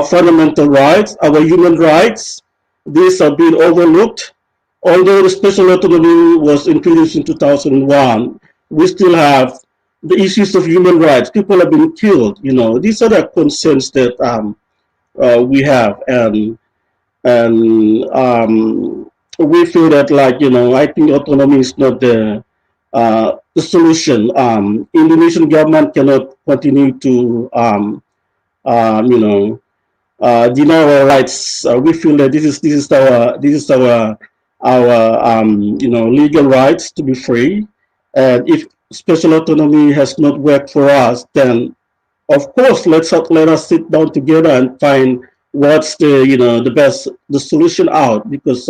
fundamental rights, our human rights, these are being overlooked. Although the special autonomy was introduced in 2001, we still have the issues of human rights. People have been killed. These are the concerns that we have, and we feel that, like, I think autonomy is not the solution. Indonesian government cannot continue to deny our rights. We feel that this is our legal rights to be free. And if special autonomy has not worked for us, then of course let us sit down together and find what's the solution out. Because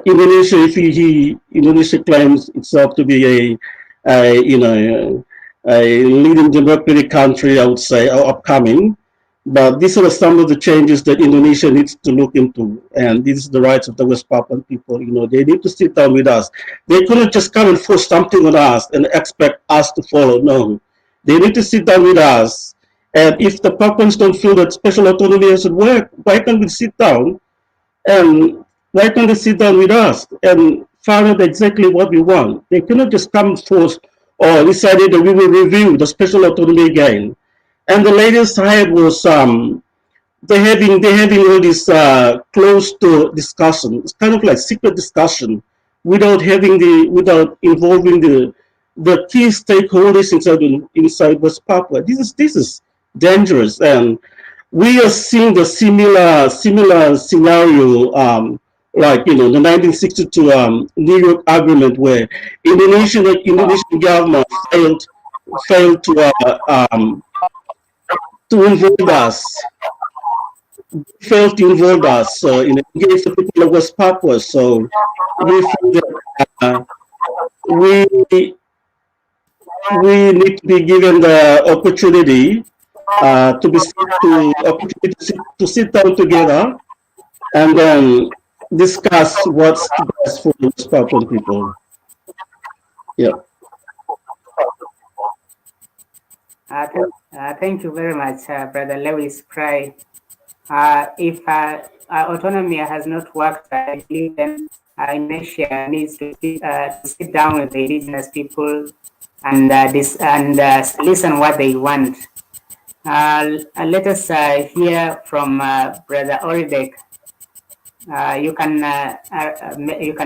Indonesia, Indonesia claims itself to be a leading democratic country, I would say, or upcoming. But these are some of the changes that Indonesia needs to look into, and this is the rights of the West Papuan people. They need to sit down with us. They couldn't just come and force something on us and expect us to follow. No, they need to sit down with us. And if the Papuans don't feel that special autonomy doesn't work, why can't we sit down, and why can't they sit down with us and find out exactly what we want? They cannot just come and force or decided that we will review the special autonomy again. And the latest hype was they're having all this closed door discussion. It's kind of like secret discussion without involving the key stakeholders inside West Papua. This is dangerous, and we are seeing the similar scenario like the 1962 New York Agreement, where Indonesian government failed to involve us, engage the people of West Papua. So we feel that we need to be given the opportunity to sit down together and then discuss what's best for the West Papuan people. Yeah. Thank you very much, Brother Lewis Cry. If autonomy has not worked, I believe then Indonesia needs to sit down with the indigenous people and listen what they want. Let us hear from Brother Oridek. You can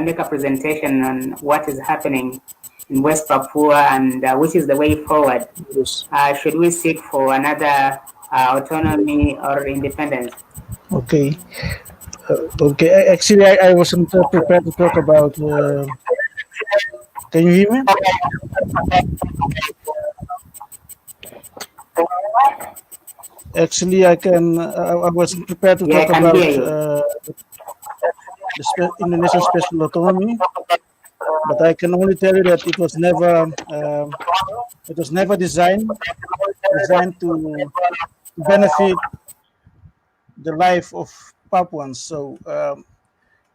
make a presentation on what is happening in West Papua and which is the way forward. Yes. Should we seek for another autonomy or independence? Okay. Okay. Actually, I wasn't prepared to talk about. Can you hear me? Actually, I can. I wasn't prepared to talk about the Indonesian special autonomy, but I can only tell you that it was never designed to benefit the life of Papuans. So,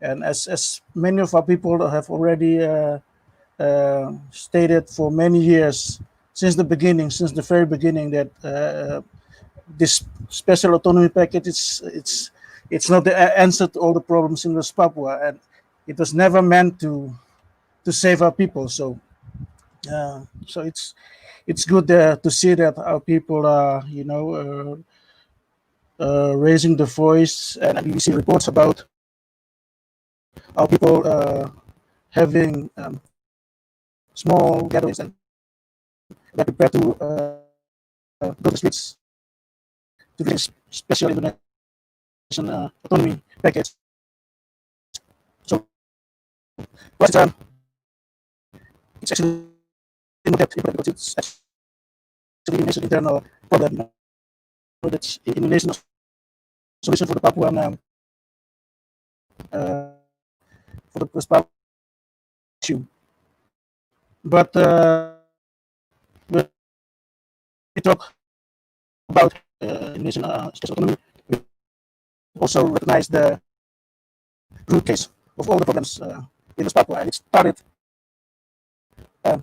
and as many of our people have already stated for many years, since the beginning, since the very beginning, that this special autonomy package it's not the answer to all the problems in West Papua, and it was never meant to save our people. So so it's good to see that our people are raising the voice, and we see reports about our people having small gatherings, and they're prepared to go to the streets to this special Indonesian autonomy package. So it's actually not that important, because it's actually Indonesian internal problem. So that's Indonesian solution for the Papuan for the West Papua issue. But when we talk about Indonesian special autonomy, we also recognize the root case of all the problems in West Papua. And it started when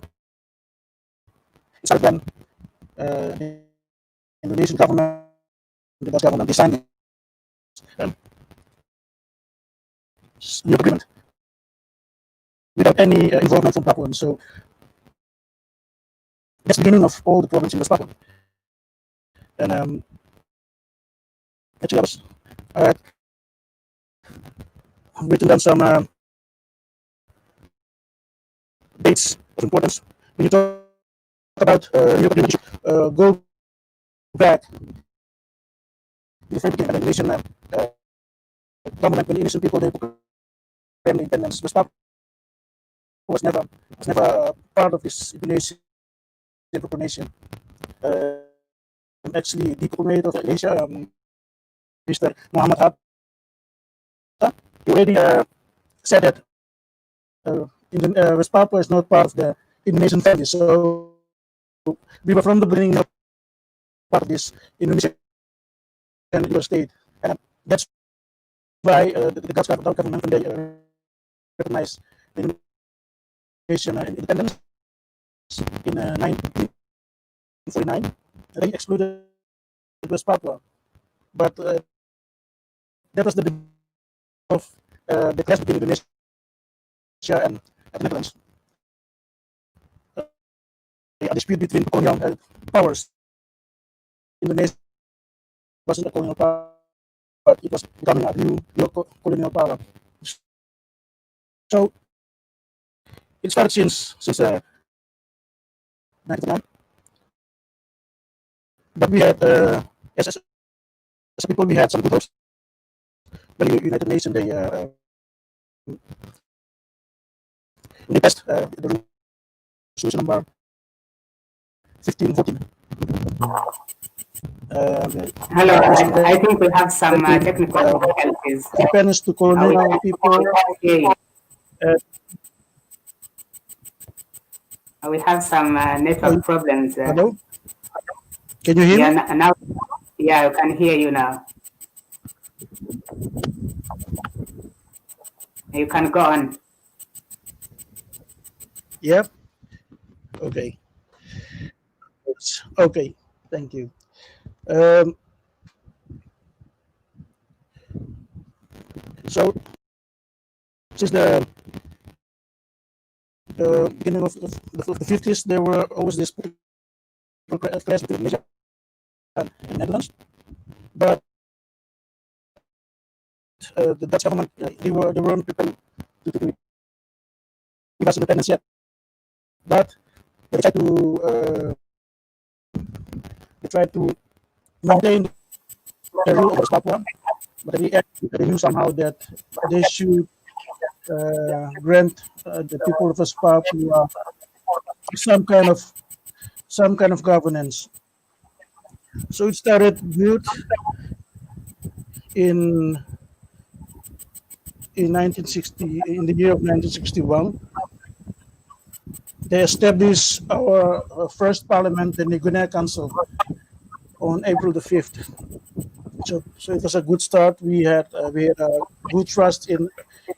the Indonesian government, the Dutch government, designed new agreement without any involvement from Papuans. So that's the beginning of all the problems in West Papua. And actually, I had written down some dates of importance. When you talk about new agreement, go back to the very beginning of the Indonesian government, when the Indonesian people, they proclaimed independence. West Papua was never part of this Indonesian proclamation. Actually, the coordinator of Asia, Mr. Muhammad Hatta, he already said that West Papua is not part of the Indonesian family. So we were from the beginning not part of this Indonesian state, and that's why the Dutch government, when they recognized the Indonesian independence in 1949, they excluded West Papua. But that was the beginning of the clash between Indonesia and the Netherlands. A dispute between colonial powers. Indonesia wasn't a colonial power, but it was becoming a new colonial power. So it started since 1999. But we had, as people, we had some good hopes. When the United Nations, they passed the resolution number 1514. Hello, I think we have some technical difficulties. Independence to colonial people. We have some network problems. Hello? Can you hear me? Now, yeah, I can hear you now. You can go on. Yep. Okay. Okay. Thank you. So, since the beginning of the 50s, there were always this clash between Indonesia and the Netherlands. But the Dutch government, they weren't prepared to give us independence yet. But they tried to maintain the rule of West Papua, but they knew somehow that they should grant the people of West Papua some kind of governance. So it started good in 1960, in the year of 1961. They established our first parliament, the Niguinea Council, on April the 5th. So it was a good start. We had a good trust in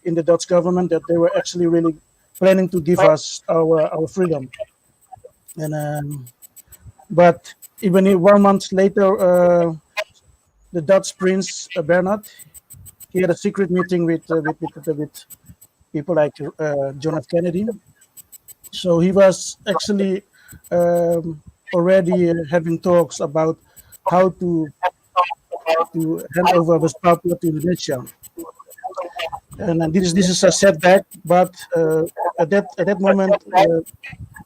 the Dutch government that they were actually really planning to give us our freedom. And But even 1 month later, the Dutch Prince Bernhard, he had a secret meeting with people like John F. Kennedy. So he was actually already having talks about how to hand over West Papua to Indonesia. And this is a setback, but at that moment,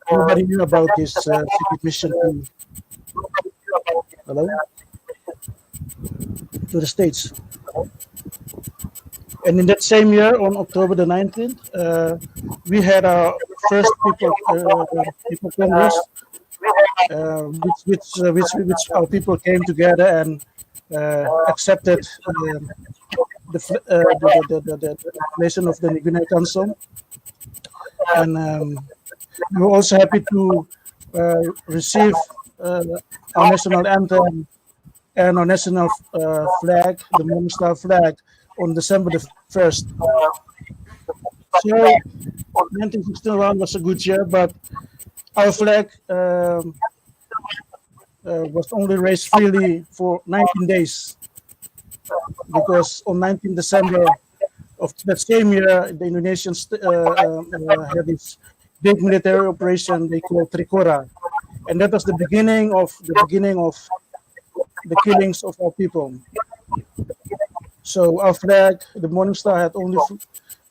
nobody knew about this secret mission to the States. And in that same year, on October the 19th, we had our first people congress, which our people came together and accepted the creation of the New Guinea Council. And we were also happy to receive our national anthem and our national flag, the Morning Star flag, on December the 1st. So 1961 was a good year, but our flag was only raised freely for 19 days, because on 19 December of that same year, the Indonesians had this big military operation they called Trikora, and that was the beginning of the killings of our people. So our flag, the Morning Star, had only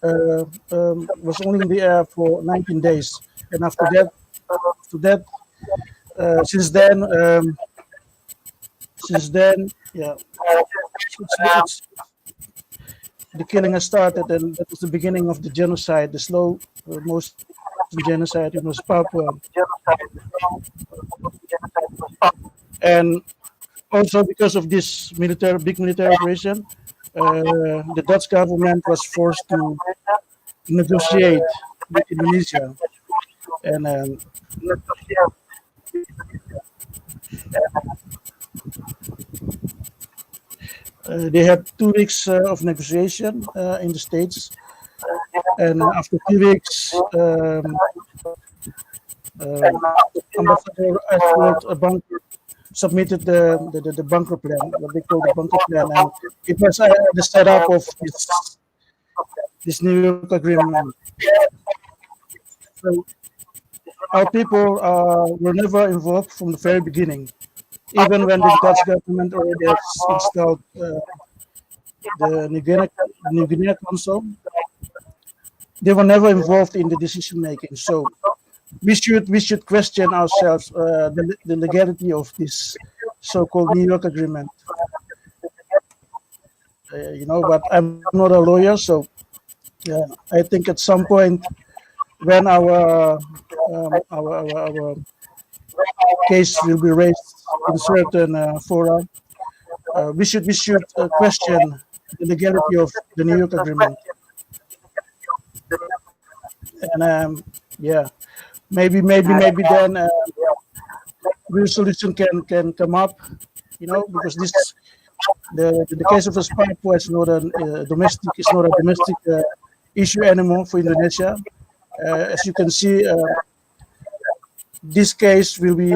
was only in the air for 19 days, and after that, since then, yeah, the killing has started, and that was the beginning of the genocide, the slow most genocide in West Papua. And also because of this big military operation, the Dutch government was forced to negotiate with Indonesia, and they had 2 weeks of negotiation in the States, and after 2 weeks, Ambassador Edward Bunker submitted the bunker plan, what they call the bunker plan, and it was the setup of this New York Agreement. So our people were never involved from the very beginning, even when the Dutch government already has installed the New Guinea Council. They were never involved in the decision making. So we should question ourselves the legality of this so-called New York Agreement. But I'm not a lawyer, so I think at some point when our case will be raised in certain fora, we should question the legality of the New York Agreement. And maybe then real solution can come up, because this the case of West Papua is not a domestic issue anymore for Indonesia. As you can see, this case will be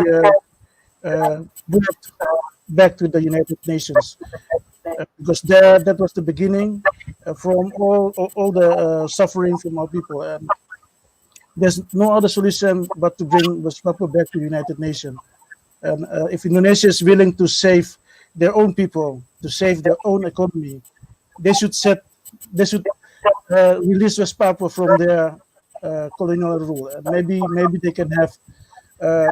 brought back to the United Nations, because that was the beginning from all the suffering from our people. And there's no other solution but to bring West Papua back to the United Nations. And if Indonesia is willing to save their own people, to save their own economy, they should release West Papua from their colonial rule. And maybe they can have a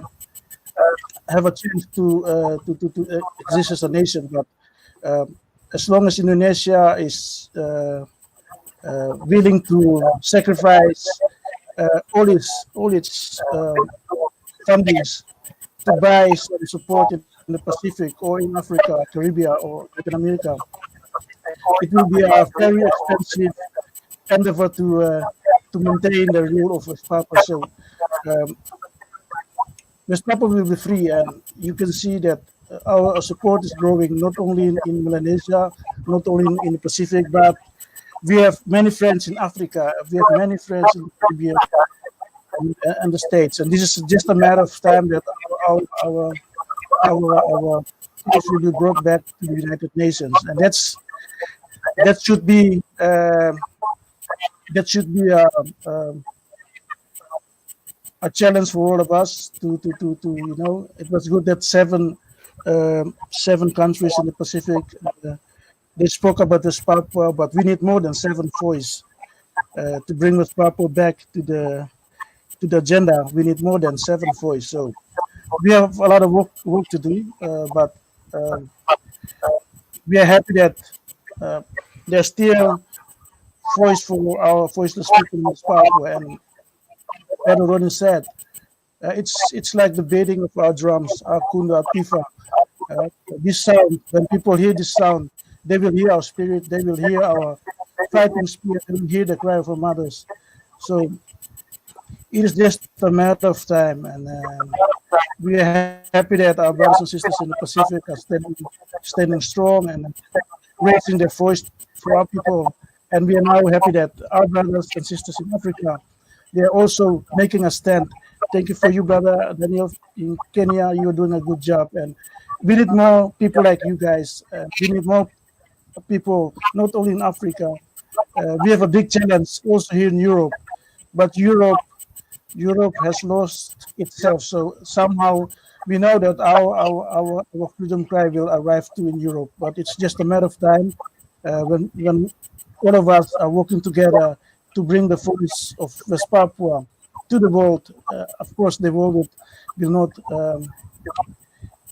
chance to exist as a nation. But as long as Indonesia is willing to sacrifice all its fundings to buy support in the Pacific or in Africa, Caribbean, or Latin America, it will be a very expensive endeavor to maintain the rule of West Papua. So West Papua will be free, and you can see that our support is growing not only in Melanesia, not only in the Pacific, but we have many friends in Africa, we have many friends in the Caribbean and the States, and this is just a matter of time that our case will be brought back to the United Nations, and that should be a challenge for all of us to it was good that seven countries in the Pacific they spoke about West Papua, but we need more than 7 voices to bring West Papua back to the agenda. We need more than 7 voices. So we have a lot of work to do, but we are happy that there's still voice for our voiceless people in West Papua. And as Ronnie said, it's like the beating of our drums, our kunda, our pifa. This sound, when people hear this sound, they will hear our spirit, they will hear our fighting spirit, they will hear the cry from others. So it is just a matter of time, and we are happy that our brothers and sisters in the Pacific are standing strong and raising their voice for our people. And we are now happy that our brothers and sisters in Africa, they are also making a stand. Thank you for you, brother Daniel in Kenya. You are doing a good job, and we need more people like you guys. We need more people, not only in Africa. We have a big challenge also here in Europe, but Europe has lost itself. So somehow we know that our freedom cry will arrive too in Europe, but it's just a matter of time when all of us are working together to bring the voice of West Papua to the world. Of course, the world will not.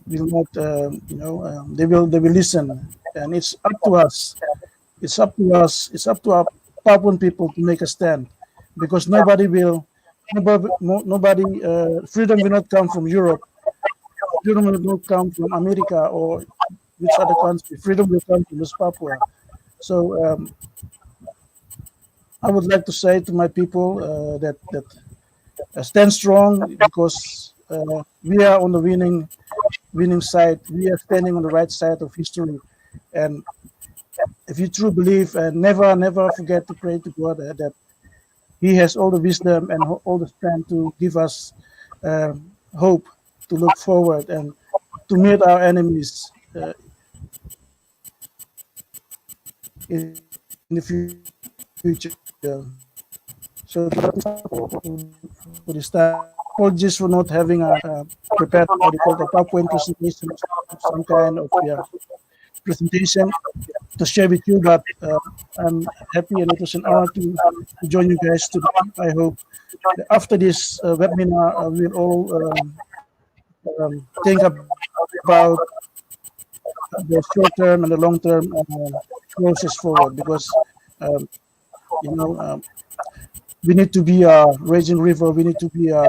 They will listen, and it's up to us. It's up to us. It's up to our Papuan people to make a stand, because nobody. Freedom will not come from Europe. Freedom will not come from America or which other country. Freedom will come from West Papua. So I would like to say to my people that stand strong, because we are on the winning side. We are standing on the right side of history, and if you truly believe, and never forget to pray to God that He has all the wisdom and all the strength to give us hope to look forward and to meet our enemies in the future. So for this time, apologies for not having a prepared what you call the Papuan presentation, some kind of presentation to share with you, but I'm happy and it was an honor to join you guys today. I hope that after this webinar, we'll all think about the short term and the long term process forward, because we need to be a raging river. We need to be a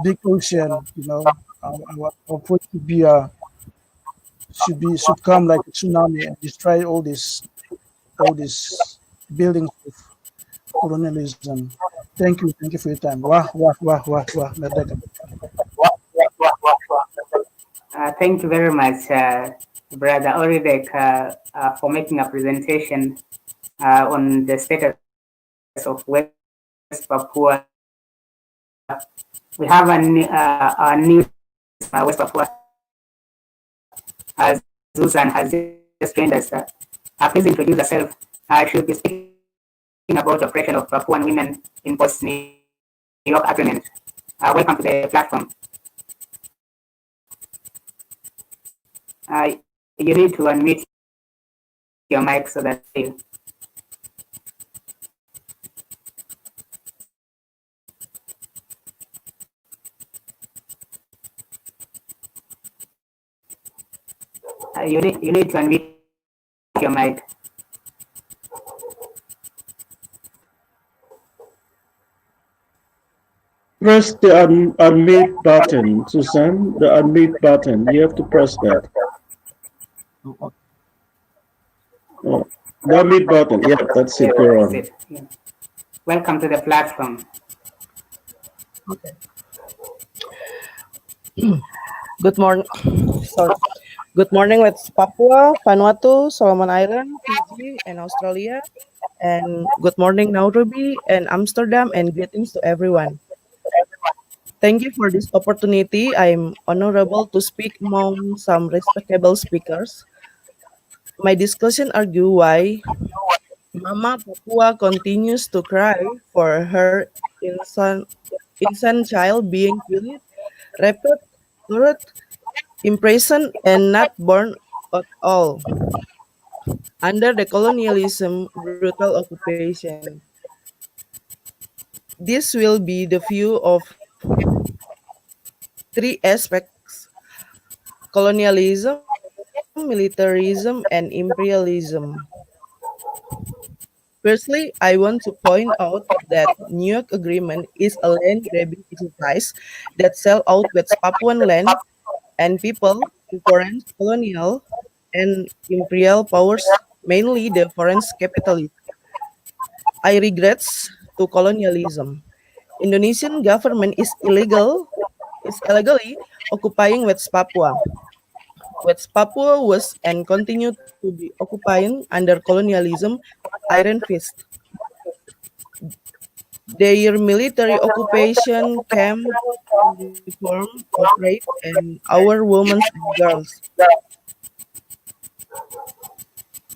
big ocean. Our point should be should come like a tsunami and destroy all these buildings of colonialism. Thank you for your time. Wah. Thank you very much, Brother Oridek, for making a presentation on the status of West Papua. We have a new West Papua. As Susan has just joined us, please introduce herself. She'll be speaking about the oppression of Papuan women in post-New York Agreement. Welcome to the platform. You need to unmute your mic so that you. You need to unmute your mic. Press the unmute button, Susan. The unmute button. You have to press that. Oh, the unmute button. Yeah, that's it. You're on. Yeah. Welcome to the platform. Okay. Good morning. Sorry. Good morning, West Papua, Vanuatu, Solomon Island, Fiji, and Australia. And good morning, Nairobi and Amsterdam, and greetings to everyone. Thank you for this opportunity. I'm honorable to speak among some respectable speakers. My discussion argue why Mama Papua continues to cry for her innocent child being killed, raped, tortured, imprisoned, and not born at all under the colonialism brutal occupation. This will be the view of three aspects: colonialism, militarism, and imperialism. Firstly, I want to point out that New York Agreement is a land grabbing exercise that sell out West Papuan land and people to foreign colonial and imperial powers, mainly the foreign capitalists. I regrets to colonialism. Indonesian government is illegally occupying West Papua. West Papua was and continue to be occupying under colonialism iron fist. Their military occupation came in the form of rape and our women and girls.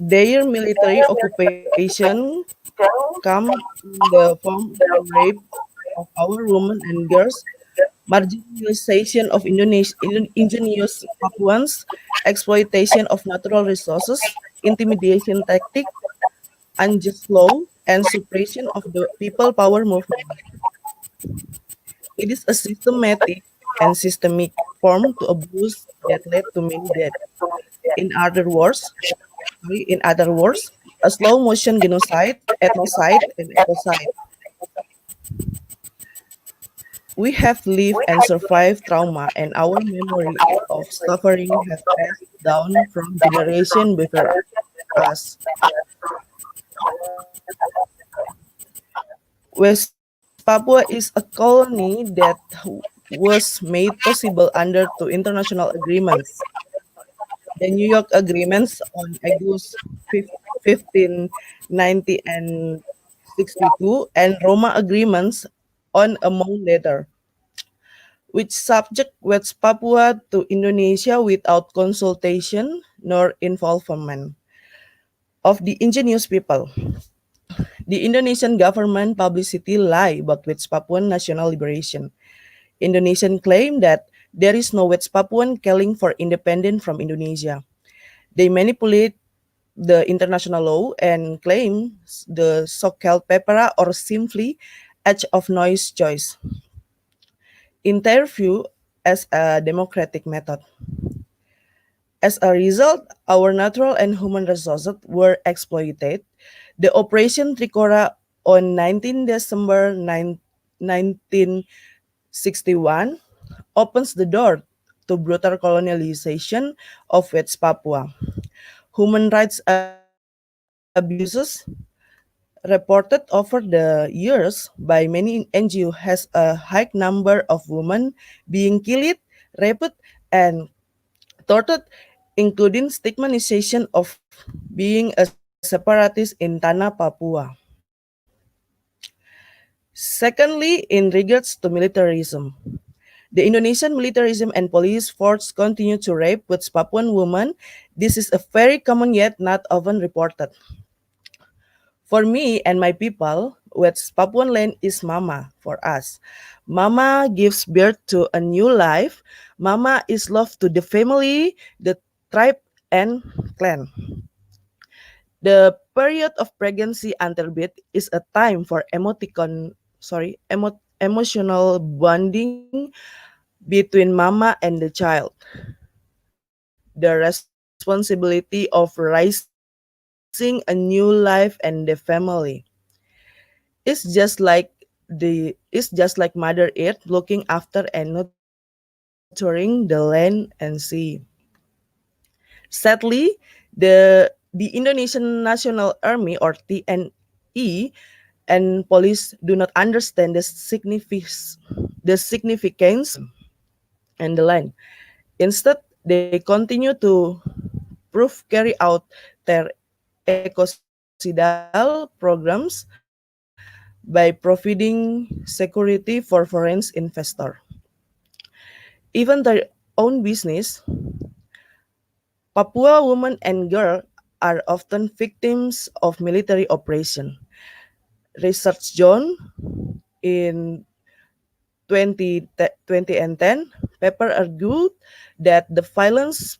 Their military occupation come in the form of rape of our women and girls, marginalization of indigenous Papuans, exploitation of natural resources, intimidation tactic, unjust law, and suppression of the people power movement. It is a systematic and systemic form to abuse that led to many deaths. In other words, a slow motion genocide, ethnocide, and ecocide. We have lived and survived trauma, and our memory of suffering have passed down from generation before us. West Papua is a colony that was made possible under two international agreements: the New York Agreements on August 1590 and 62, and Roma Agreements on a month later, which subject West Papua to Indonesia without consultation nor involvement of the indigenous people. The Indonesian government publicity lie about West Papuan national liberation. Indonesian claim that there is no West Papuan calling for independence from Indonesia. They manipulate the international law and claim the so-called PEPRA or simply edge of noise choice, in their view, as a democratic method. As a result, our natural and human resources were exploited. The Operation Tricora on 19 December 1961 opens the door to brutal colonialization of West Papua. Human rights abuses reported over the years by many NGO has a high number of women being killed, raped, and tortured, including stigmatization of being a separatist in Tanah Papua. Secondly, in regards to militarism, the Indonesian militarism and police force continue to rape with Papuan women. This is a very common yet not often reported. For me and my people, West Papuan land is Mama for us. Mama gives birth to a new life. Mama is love to the family, the tribe, and clan. The period of pregnancy until birth is a time for emotional bonding between mama and the child. The responsibility of raising a new life and the family is just like Mother Earth looking after and nurturing the land and sea. Sadly, the Indonesian National Army or TNI and police do not understand the significance and the land. Instead, they continue to carry out their ecocidal programs by providing security for foreign investor. even their own business. Papua women and girls are often victims of military oppression. Research John in 2010 paper argued that the violence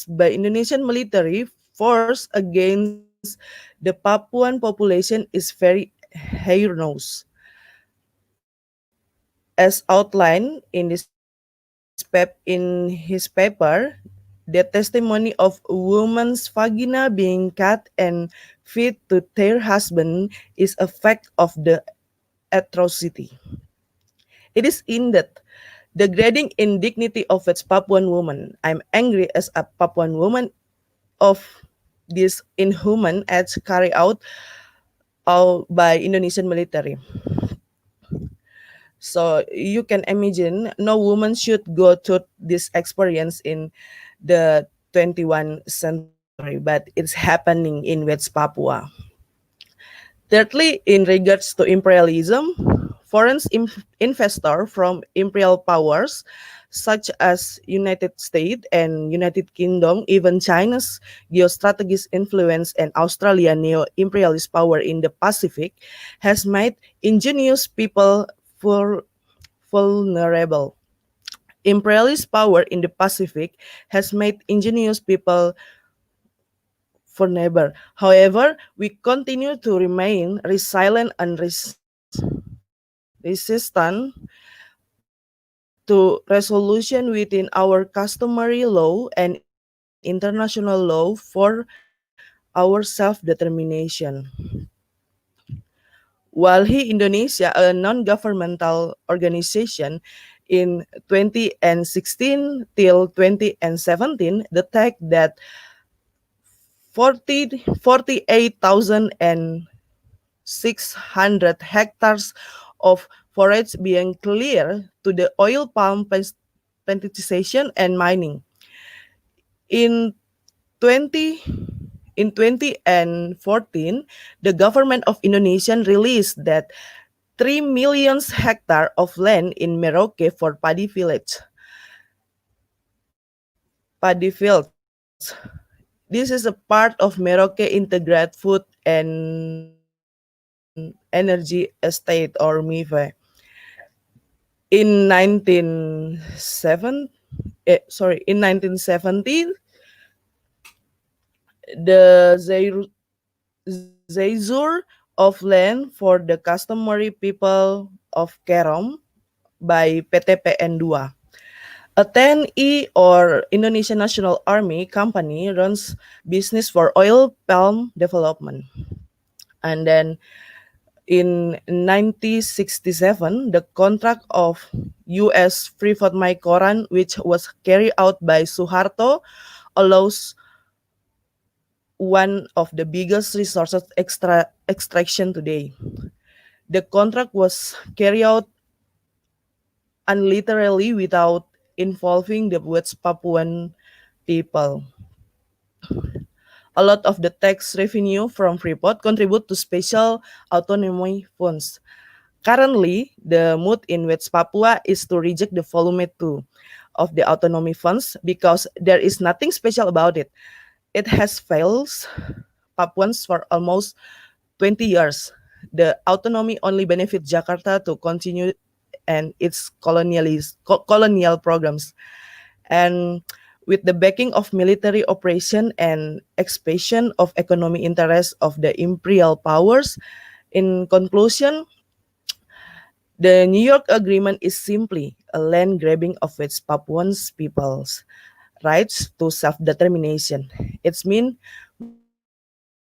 by Indonesian military force against the Papuan population is very heinous. As outlined in his paper, the testimony of a woman's vagina being cut and fed to their husband is a fact of the atrocity. It is indeed degrading indignity of its Papuan woman. I'm angry as a Papuan woman of this inhuman acts carried out by Indonesian military. So you can imagine no woman should go through this experience in the 21st century, but it's happening in West Papua. Thirdly, in regards to imperialism, foreign investors from imperial powers such as United States and United Kingdom, even China's geostrategic influence and Australia's neo-imperialist power in the Pacific has made ingenious people vulnerable. Imperialist power in the Pacific has made ingenious people vulnerable. However, we continue to remain resilient and resistant to resolution within our customary law and international law for our self-determination. While Indonesia, a non-governmental organization, in 2016 till 2017, detected that 48,600 hectares of forest being cleared to the oil palm plantation and mining. In 2014, the government of Indonesia released that 3 million hectares of land in Merauke for paddy fields. This is a part of Merauke Integrated Food and Energy Estate or MIFE. In 1917, the seizure of land for the customary people of Kerom by PTPN2. A 10E or Indonesian National Army company runs business for oil palm development. And then in 1967, the contract of U.S. Freeport Koran, which was carried out by Suharto, allows one of the biggest resources extraction today. The contract was carried out unilaterally without involving the West Papuan people. A lot of the tax revenue from Freeport contribute to special autonomy funds. Currently, the mood in West Papua is to reject the volume 2 of the autonomy funds because there is nothing special about it. It has failed Papuans for almost 20 years. The autonomy only benefits Jakarta to continue and its colonial programs. And with the backing of military operation and expansion of economic interests of the imperial powers, in conclusion, the New York Agreement is simply a land grabbing of its Papuan people's rights to self-determination. It means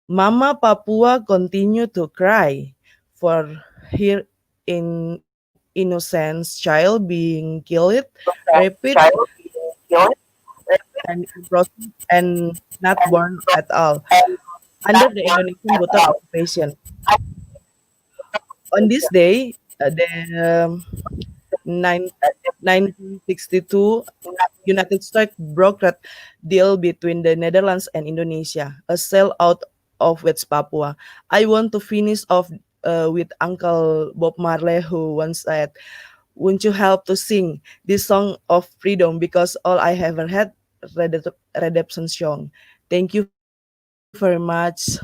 Mama Papua continue to cry for her innocent child being killed, raped, and not born at all under the Indonesian brutal occupation. On this day, the 1962 United States brokered deal between the Netherlands and Indonesia, a sellout of West Papua. I want to finish off with Uncle Bob Marley, who once said, won't you help to sing this song of freedom? Because all I ever had redemption song. Thank you very much.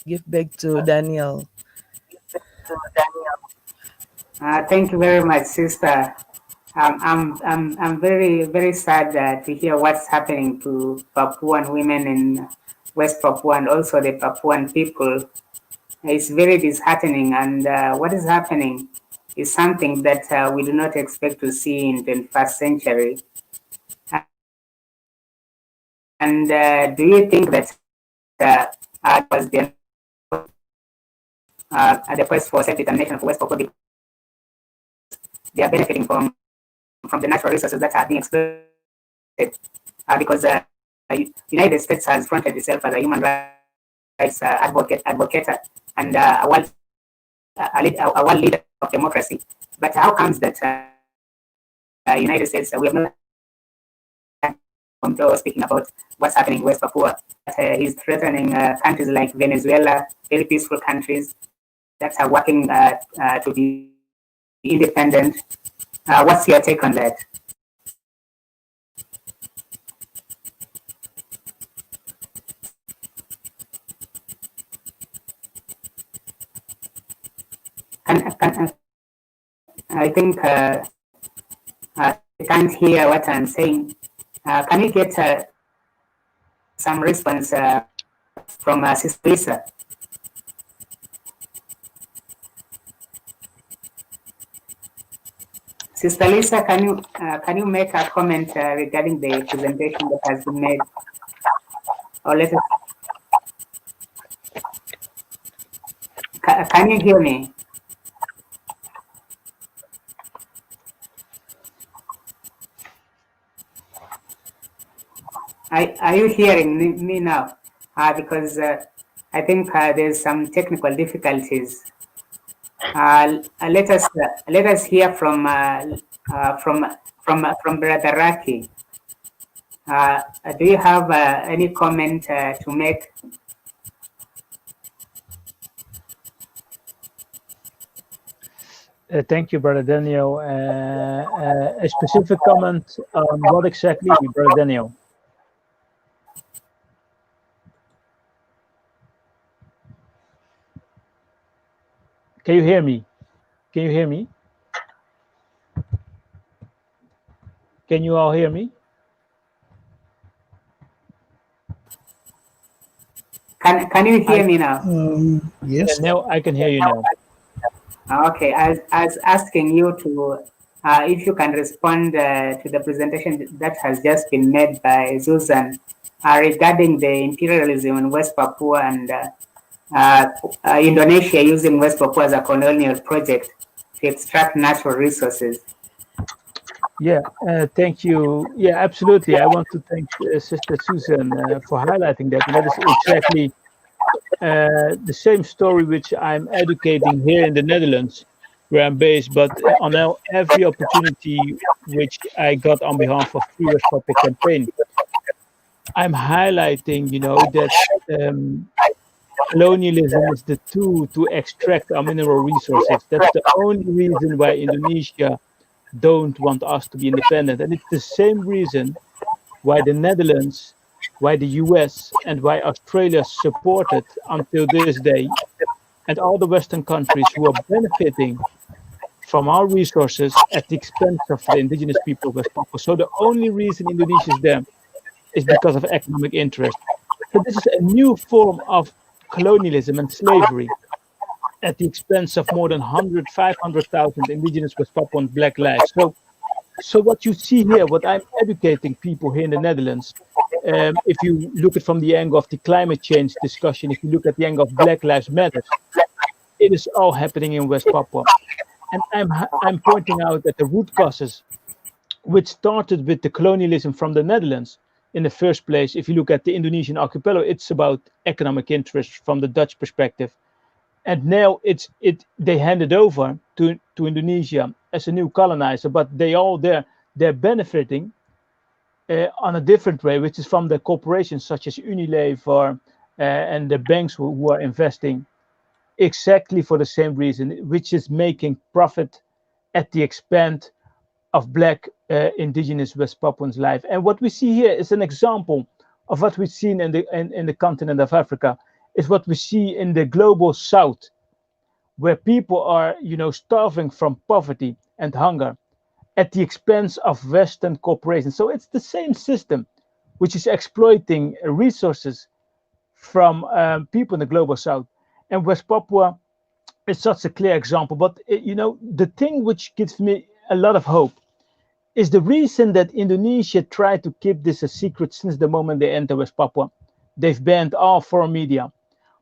Give back to Daniel. Thank you very much, sister. I'm very sad to hear what's happening to Papuan women in West Papua and also the Papuan people. It's very disheartening, and what is happening is something that we do not expect to see in the 21st century. And do you think that was the quest for self-determination of West Papua? They are benefiting from the natural resources that are being exploited because the United States has fronted itself as a human rights advocate and a world leader of democracy. But how comes that United States, we have not speaking about what's happening in West Papua, he's threatening countries like Venezuela, very peaceful countries that are working to be independent. What's your take on that? I think I can't hear what I'm saying. Can you get some response from Sister Lisa? Sister Lisa, can you make a comment regarding the presentation that has been made? Or let us. Can you hear me? Are you hearing me now? Because I think there's some technical difficulties. Let us hear from Brother Raki. Do you have any comment to make? Thank you, Brother Daniel. A specific comment on what exactly, Brother Daniel? Can you hear me? Can you hear me? Can you all hear me? Can you hear me now? Yes. Yeah, now I can hear you now. Okay, I was asking you to, if you can respond to the presentation that has just been made by Susan regarding the imperialism in West Papua and Indonesia using West Papua as a colonial project to extract natural resources. Yeah, thank you. Yeah, absolutely. I want to thank Sister Susan for highlighting that. And that is exactly the same story which I'm educating here in the Netherlands, where I'm based, but on every opportunity which I got on behalf of the West Papua campaign, I'm highlighting, that colonialism is the tool to extract our mineral resources. That's the only reason why Indonesia don't want us to be independent. And it's the same reason why the Netherlands, why the US, and why Australia supported until this day, and all the Western countries who are benefiting from our resources at the expense of the indigenous people of West Papua. So the only reason Indonesia is there is because of economic interest. So this is a new form of colonialism and slavery at the expense of more than 500,000 indigenous West Papuan black lives. So what you see here, what I'm educating people here in the Netherlands, if you look at from the angle of the climate change discussion, if you look at the angle of Black Lives Matter, it is all happening in West Papua. And I'm pointing out that the root causes, which started with the colonialism from the Netherlands in the first place, if you look at the Indonesian archipelago, it's about economic interest from the Dutch perspective. And now they handed over to Indonesia as a new colonizer, but they're benefiting on a different way, which is from the corporations such as Unilever and the banks who are investing exactly for the same reason, which is making profit at the expense of Black indigenous West Papuans' life. And what we see here is an example of what we've seen in the continent of Africa, is what we see in the global South, where people are, starving from poverty and hunger at the expense of Western corporations. So it's the same system, which is exploiting resources from people in the global South. And West Papua is such a clear example. But the thing which gives me a lot of hope is the reason that Indonesia tried to keep this a secret since the moment they enter West Papua. They've banned all foreign media.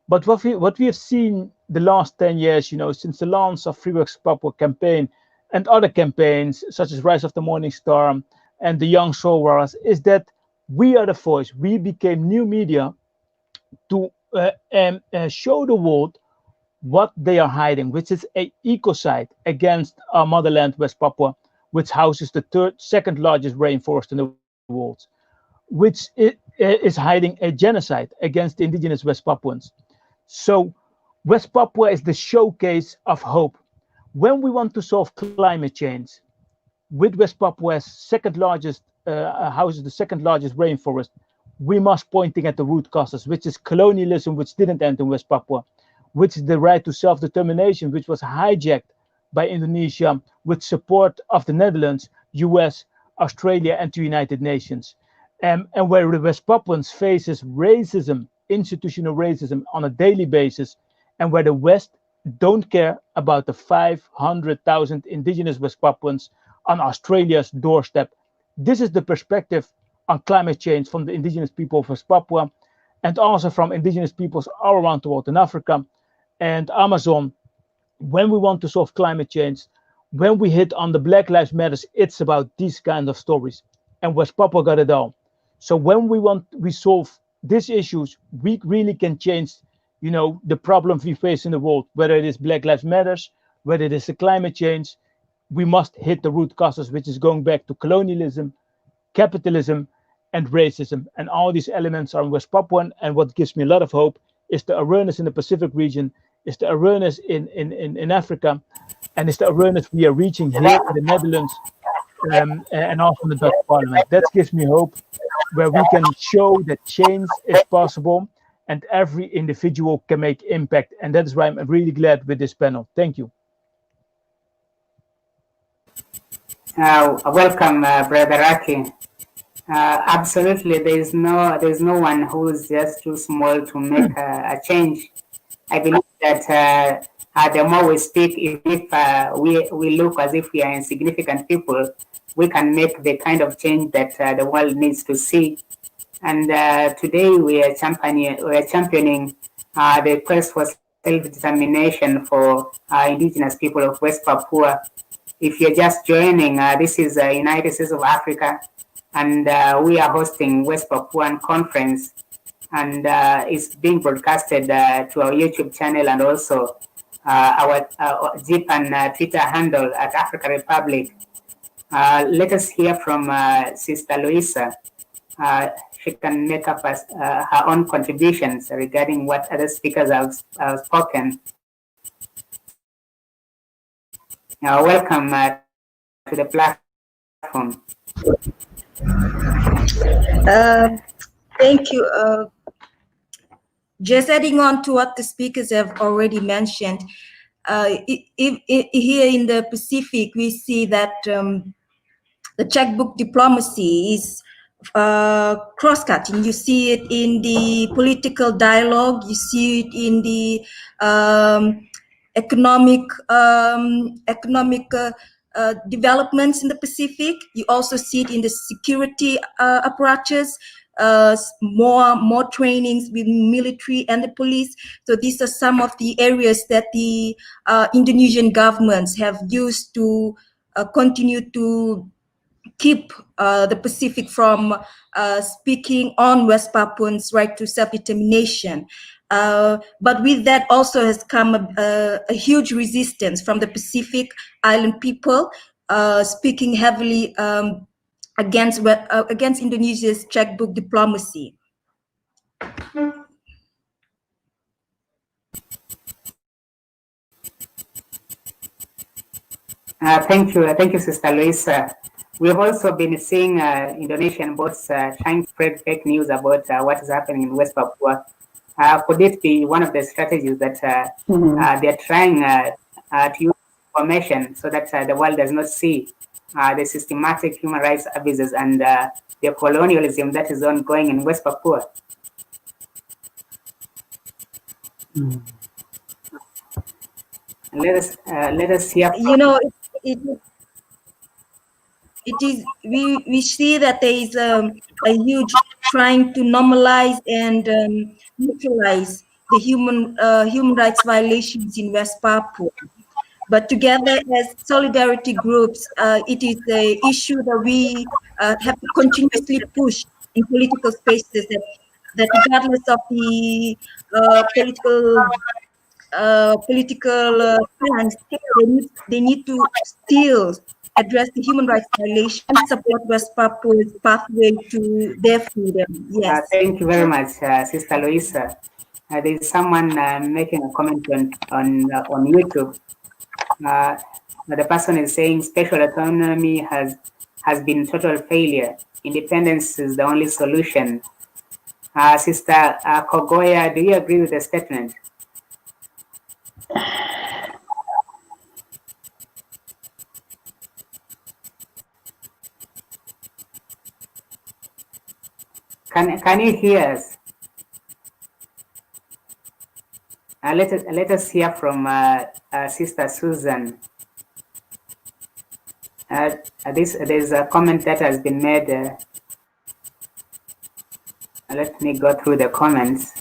But what we have seen the last 10 years, since the launch of Free West Papua campaign and other campaigns such as Rise of the Morning Star and the Young Soul Warriors, is that we are the voice. We became new media to show the world what they are hiding, which is a ecocide against our motherland, West Papua, which houses the second largest rainforest in the world, which is hiding a genocide against the indigenous West Papuans. So West Papua is the showcase of hope. When we want to solve climate change, with West Papua's second largest houses the second largest rainforest, we must pointing at the root causes, which is colonialism, which didn't end in West Papua, which is the right to self-determination, which was hijacked by Indonesia with support of the Netherlands, US, Australia, and the United Nations. And where the West Papuans faces racism, institutional racism on a daily basis, and where the West don't care about the 500,000 indigenous West Papuans on Australia's doorstep. This is the perspective on climate change from the indigenous people of West Papua, and also from indigenous peoples all around the world in Africa and Amazon. When we want to solve climate change, when we hit on the Black Lives Matters, it's about these kind of stories. And West Papua got it all. So when we solve these issues, we really can change, the problems we face in the world, whether it is Black Lives Matters, whether it is the climate change. We must hit the root causes, which is going back to colonialism, capitalism, and racism. And all these elements are in West Papua. And what gives me a lot of hope is the awareness in the Pacific region, is the awareness in Africa, and it's the awareness we are reaching here in the Netherlands and also in the Dutch Parliament. That gives me hope, where we can show that change is possible and every individual can make impact. And that is why I'm really glad with this panel. Thank you. Welcome, Brother Raki. Absolutely, there's no one who's just too small to make a change. I believe that the more we speak, if we look as if we are insignificant people, we can make the kind of change that the world needs to see. And today we are championing the quest for self-determination for indigenous people of West Papua. If you're just joining, this is the United States of Africa, and we are hosting West Papua Conference, and it's being broadcasted to our YouTube channel and also our Jeep and Twitter handle at Africa Republic. Let us hear from Sister Louisa. She can make up her own contributions regarding what other speakers have spoken. Welcome to the platform. Thank you. Just adding on to what the speakers have already mentioned, here in the Pacific, we see that the checkbook diplomacy is cross-cutting. You see it in the political dialogue, you see it in the economic developments in the Pacific. You also see it in the security apparatus, more trainings with military and the police. So these are some of the areas that the Indonesian governments have used to continue to keep the Pacific from speaking on West Papuans' right to self-determination. But with that also has come a huge resistance from the Pacific Island people, speaking heavily against Indonesia's checkbook diplomacy. Thank you, Sister Luisa. We've also been seeing Indonesian boats trying to spread fake news about what is happening in West Papua. Could it be one of the strategies that they're trying to use information so that the world does not see the systematic human rights abuses and the colonialism that is ongoing in West Papua? Let us hear. You know, it is we see that there is a huge trying to normalize and neutralize the human rights violations in West Papua. But together as solidarity groups, it is an issue that we have to continuously push in political spaces that regardless of the political stance, they need to still address the human rights violations, support West Papua's pathway to their freedom. Yes. Thank you very much, Sister Luisa. There is someone making a comment on YouTube. The person is saying special autonomy has been total failure. Independence is the only solution. Sister Kogoya, do you agree with the statement? Can you hear us? Let us hear from Sister Susan. There's a comment that has been made. Let me go through the comments.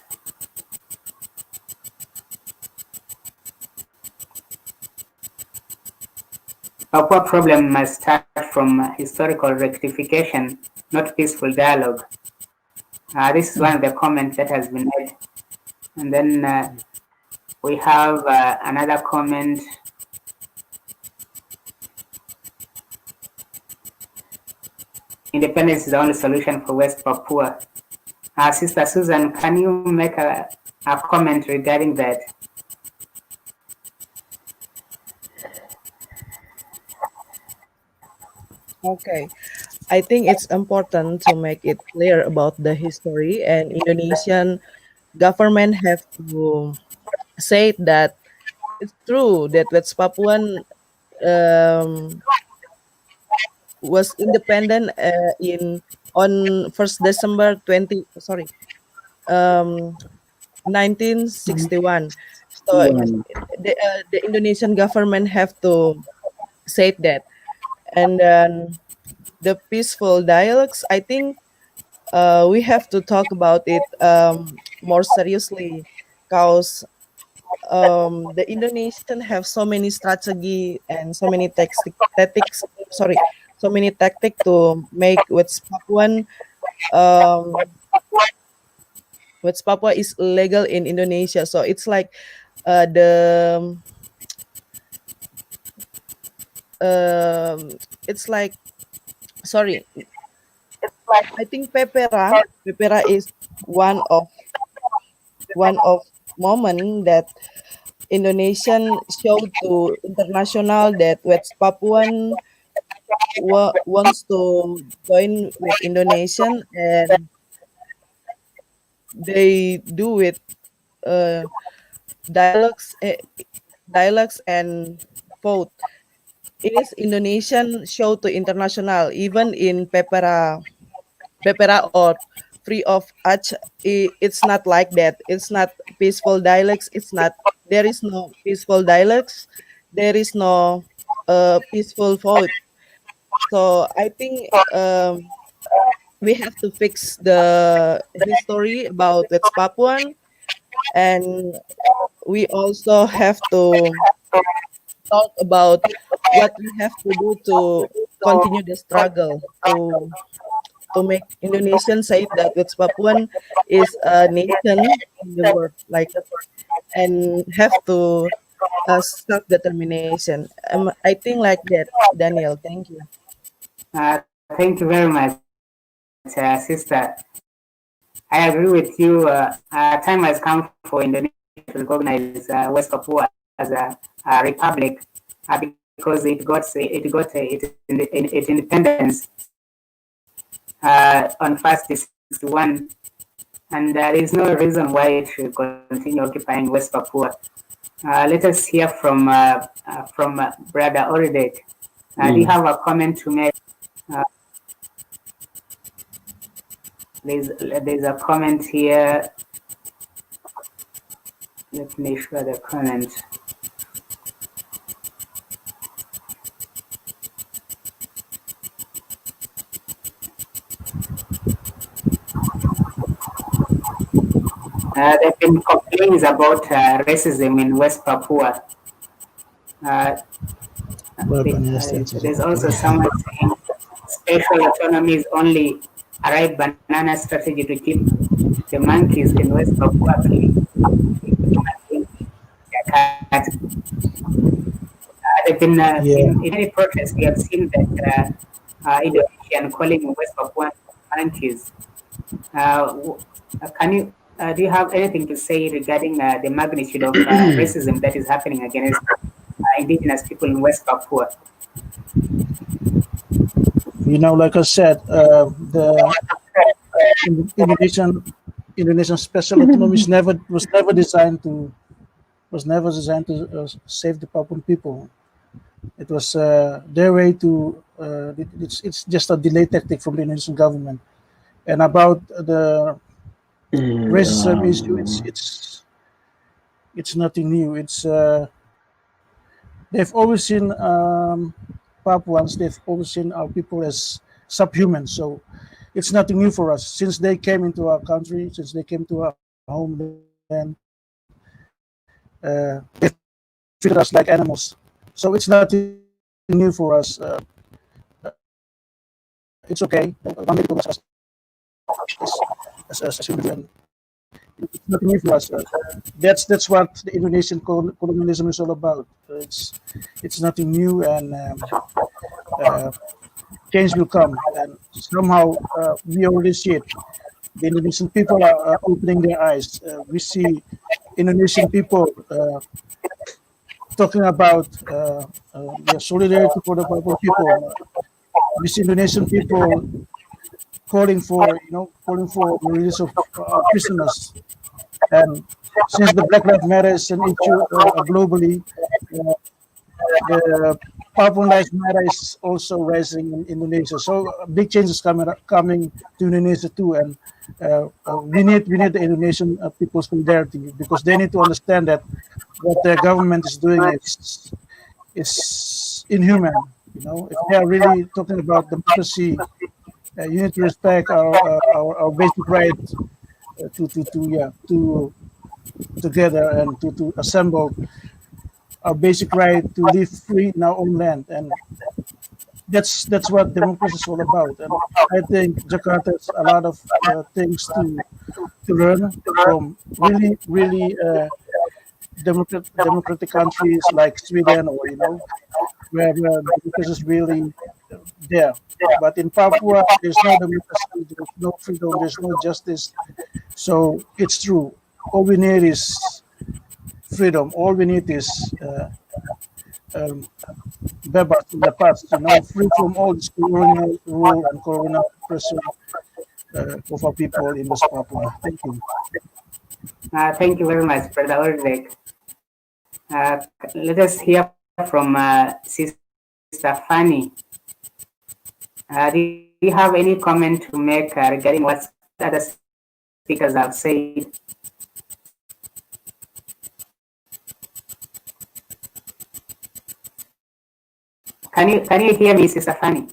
Papua problem must start from historical rectification, not peaceful dialogue. This is one of the comments that has been made. And then we have another comment. Independence is the only solution for West Papua. Sister Susan, can you make a comment regarding that? Okay. I think it's important to make it clear about the history, and Indonesian government have to say that it's true that West Papuan was independent on 1st December 1961. So the Indonesian government have to say that, and then the peaceful dialogues, I think we have to talk about it more seriously, because the Indonesian have so many strategy and so many tactics to make West Papua is legal in Indonesia. So it's like I think Pepera is one of moment that Indonesian showed to international that West Papuan wants to join with Indonesian, and they do with dialogues and vote. It is Indonesian show to international, even in Pepera or free of charge. It's not like that. It's not peaceful dialects. There is no peaceful dialects. There is no peaceful vote. So I think we have to fix the history about West Papuan, and we also have to talk about what we have to do to continue the struggle to make Indonesians say that West Papuan is a nation in the world, and have to self-determination. I think like that, Daniel. Thank you. Thank you very much, Sister. I agree with you. Time has come for Indonesia to recognize West Papua as a republic, because it got its independence on 1st December 1961, and there is no reason why it should continue occupying West Papua. Let us hear from Brother Oridek. Do you have a comment to make? There's a comment here. Let me show the comment. There have been complaints about racism in West Papua. There's also someone saying special autonomy is only a right banana strategy to keep the monkeys in West Papua clean. There have been in many protests, we have seen that Indonesian calling West Papuan monkeys. Do you have anything to say regarding the magnitude of racism that is happening against indigenous people in West Papua? Like I said, the Indonesian special autonomy was never designed to save the Papuan people. It was their way to. It's just a delay tactic from the Indonesian government. And about the racism issue, it's nothing new. It's they've always seen Papuans. They've always seen our people as subhuman. So it's nothing new for us. Since they came into our country, since they came to our homeland, they treated us like animals. So it's nothing new for us. It's okay. As human. It's nothing new for us. That's what the Indonesian colonialism is all about. It's nothing new, and change will come. And somehow we already see it. The Indonesian people are opening their eyes. We see Indonesian people talking about solidarity for the Papuan people. We see Indonesian people calling for the release of prisoners. And since the Black Lives Matter is an issue globally, the Papuan Lives Matter is also rising in Indonesia. So big changes coming to Indonesia too, and we need the Indonesian people's solidarity, because they need to understand that what their government is doing is inhuman. If they are really talking about democracy, you need to respect our basic right to together and to assemble, our basic right to live free in our own land. And that's what democracy is all about. And I think Jakarta has a lot of things to learn from really democratic countries like Sweden, or where democracy is really there. But in Papua, there's no democracy, there's no freedom, there's no justice. So it's true. All we need is freedom. All we need is Bebas in the past, free from all this colonial rule and colonial oppression of our people in West Papua. Thank you. Thank you very much, Brother Oldek. Let us hear from Sister Fanny. Do you have any comment to make regarding what other speakers have said? Can you hear me, Sister Fanny?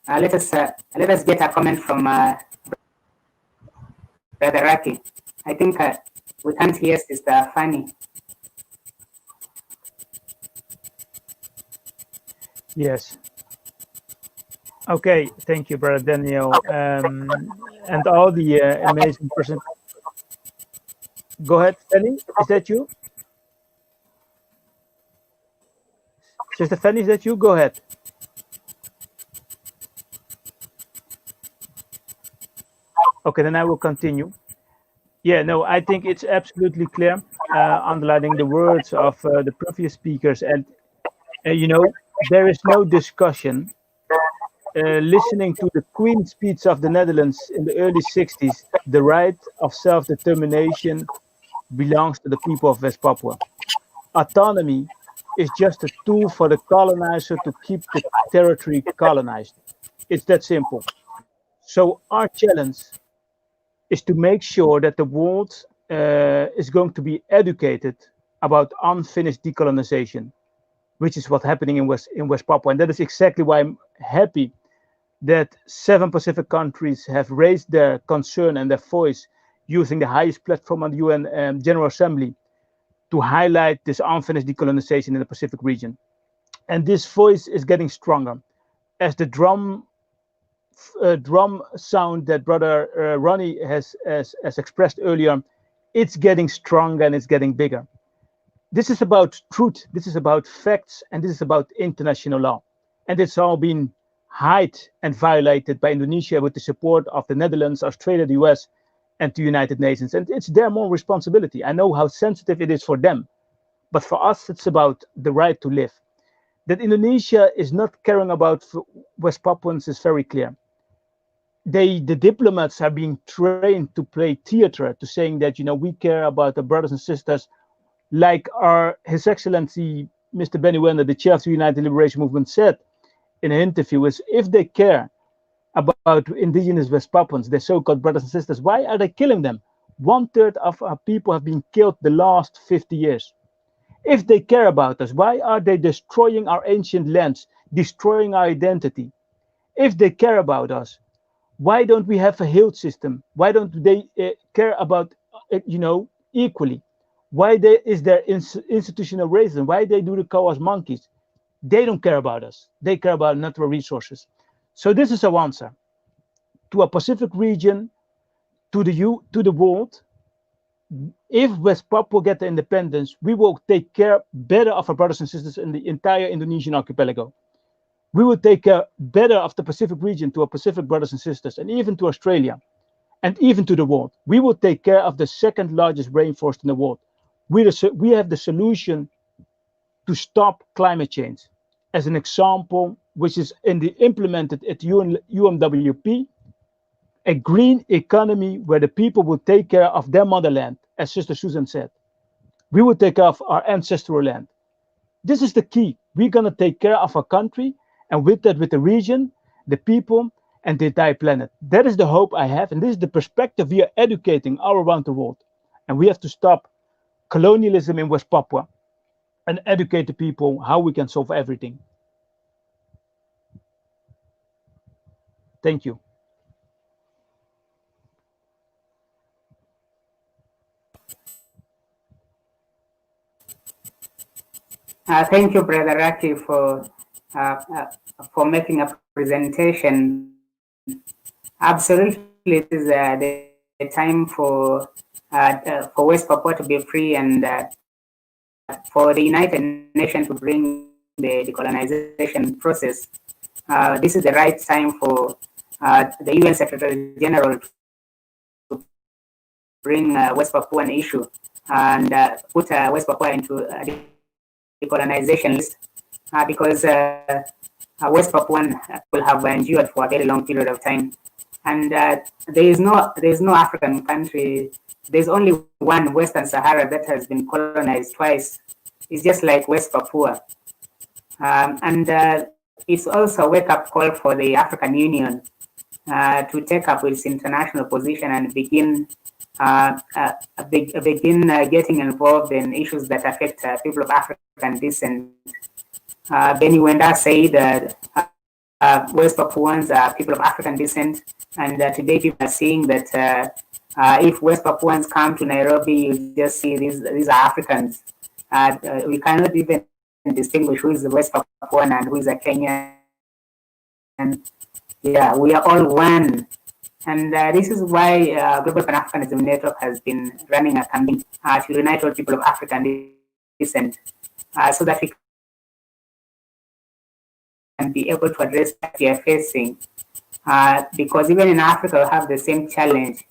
Let us get a comment from Brother Raki. I think we can't hear Sister Fanny. Yes. Okay, thank you, Brother Daniel, and all the amazing person. Go ahead, Fanny. Is that you? Sister Fanny, is that you? Go ahead. Okay, then I will continue. Yeah, no, I think it's absolutely clear, underlining the words of the previous speakers. And, there is no discussion. Listening to the Queen's speech of the Netherlands in the early 60s, the right of self-determination belongs to the people of West Papua. Autonomy is just a tool for the colonizer to keep the territory colonized. It's that simple. So our challenge is to make sure that the world is going to be educated about unfinished decolonization, which is what's happening in West Papua. And that is exactly why I'm happy that 7 Pacific countries have raised their concern and their voice using the highest platform on the UN General Assembly to highlight this unfinished decolonization in the Pacific region. And this voice is getting stronger as the drum sound that Brother Ronnie has expressed earlier. It's getting stronger and it's getting bigger. This is about truth, this is about facts, and this is about international law. And it's all been hid and violated by Indonesia with the support of the Netherlands, Australia, the US, and the United Nations. And it's their moral responsibility. I know how sensitive it is for them, but for us, it's about the right to live. That Indonesia is not caring about West Papuans is very clear. The diplomats are being trained to play theater, to saying that, we care about the brothers and sisters, like His Excellency, Mr. Benny Wenda, the chair of the United Liberation Movement, said in an interview, is if they care about indigenous West Papuans, their so-called brothers and sisters, why are they killing them? 1/3 of our people have been killed the last 50 years. If they care about us, why are they destroying our ancient lands, destroying our identity? If they care about us, why don't we have a health system? Why don't they care about, equally? Why is there institutional racism? Why they do the call us monkeys? They don't care about us. They care about natural resources. So this is our answer to a Pacific region, to the world. If West Papua get the independence, we will take care better of our brothers and sisters in the entire Indonesian archipelago. We will take care better of the Pacific region, to our Pacific brothers and sisters, and even to Australia, and even to the world. We will take care of the second largest rainforest in the world. We have the solution to stop climate change. As an example, which is implemented at ULMWP, a green economy where the people will take care of their motherland, as Sister Susan said. We will take care of our ancestral land. This is the key. We're going to take care of our country, and with that, with the region, the people, and the entire planet. That is the hope I have, and this is the perspective we are educating all around the world. And we have to stop colonialism in West Papua and educate the people how we can solve everything. Thank you. Thank you, Brother Raki, for making a presentation. Absolutely, it is the time for West Papua to be free, and for the United Nations to bring the decolonization process. This is the right time for the UN Secretary General to bring West Papuan issue and put West Papua into decolonization list, because West Papuan will have endured for a very long period of time, and there is no African country. There's only one, Western Sahara, that has been colonized twice. It's just like West Papua, and it's also a wake-up call for the African Union to take up its international position and begin getting involved in issues that affect people of African descent. Benny Wenda said that West Papuans are people of African descent, and today people are seeing that if West Papuans come to Nairobi, you just see these are Africans. We cannot even distinguish who is the West Papuan and who is a Kenyan. And yeah, we are all one. And this is why Global Pan Africanism Network has been running a campaign to unite all people of African descent, so that we can be able to address what we are facing. because even in Africa we have the same challenge.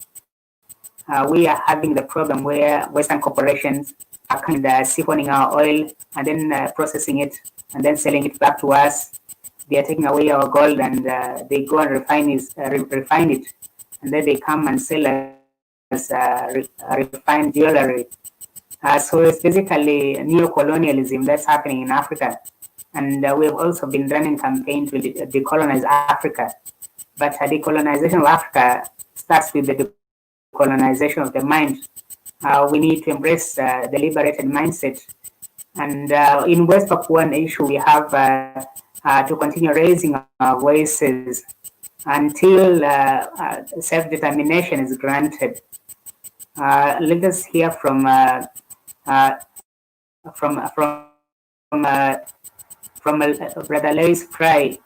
We are having the problem where Western corporations are kind of siphoning our oil and then processing it and then selling it back to us. They are taking away our gold and they go and refine it, and then they come and sell us refined jewelry. So it's basically neo-colonialism that's happening in Africa. And we've also been running campaigns to decolonize Africa. But decolonization of Africa starts with the decolonization of the mind. We need to embrace the liberated mindset. And in West Papuan issue, we have to continue raising our voices until self-determination is granted. Let us hear from Brother Lewis Fry.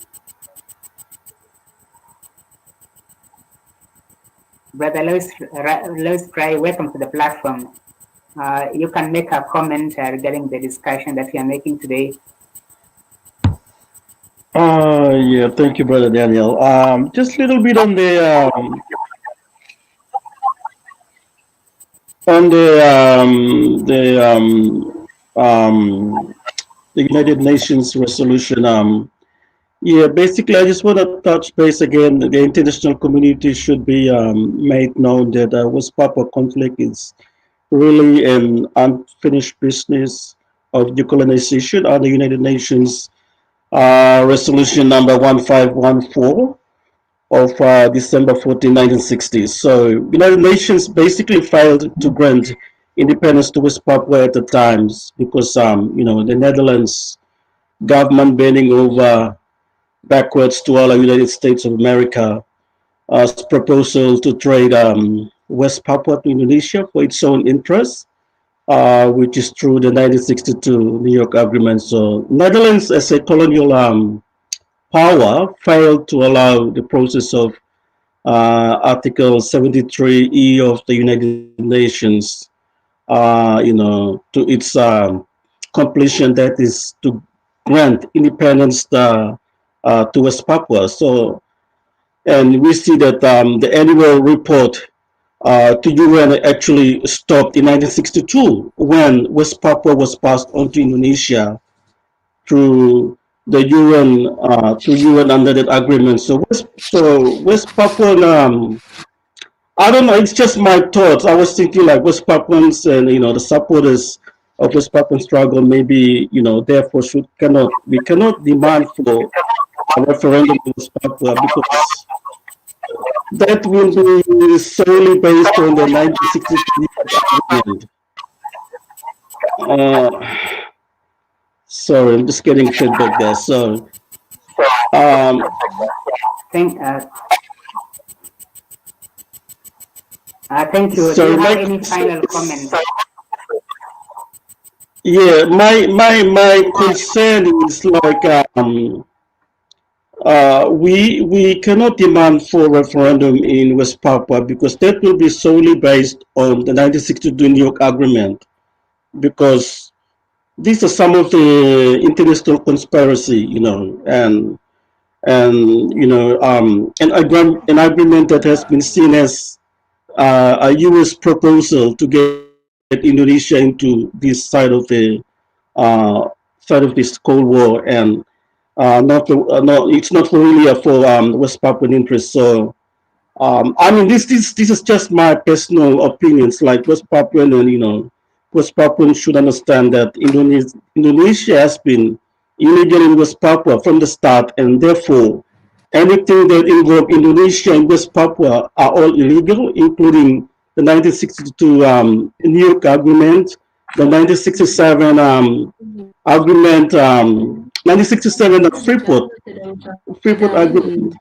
Brother Lewis Fry, welcome to the platform. You can make a comment regarding the discussion that we are making today. Yeah, thank you, Brother Daniel. Just a little bit on the United Nations resolution. Yeah, basically, I just want to touch base again. The international community should be made known that West Papua conflict is really an unfinished business of decolonization under United Nations resolution number 1514 of December 14, 1960. So United Nations basically failed to grant independence to West Papua at the times because the Netherlands government bending over backwards to all of United States of America proposal to trade West Papua to Indonesia for its own interests, which is through the 1962 New York Agreement. So Netherlands as a colonial power failed to allow the process of Article 73E of the United Nations, to its completion, that is to grant independence to West Papua. So, and we see that the annual report to UN actually stopped in 1962 when West Papua was passed on to Indonesia through the UN under that agreement. So West Papua, I don't know, it's just my thoughts. I was thinking like West Papuans and the supporters of West Papuan struggle maybe therefore we cannot demand for a referendum in West Papua because that will be solely based on the 1963 agreement. Sorry, I'm just getting feedback there. So, thank you. So do you have any final comments? Yeah, my concern is like we cannot demand for referendum in West Papua because that will be solely based on the 1962 New York Agreement, because these are some of the international conspiracy, and an agreement that has been seen as a U.S. proposal to get Indonesia into this side of this Cold War, and it's not really for West Papuan interests. So I mean, this is just my personal opinions. Like West Papuan and West Papuan should understand that Indonesia has been illegal in West Papua from the start, and therefore anything that involves Indonesia and West Papua are all illegal, including the 1962 New York Agreement, the 1967 Agreement, 1967 the Freeport Agreement.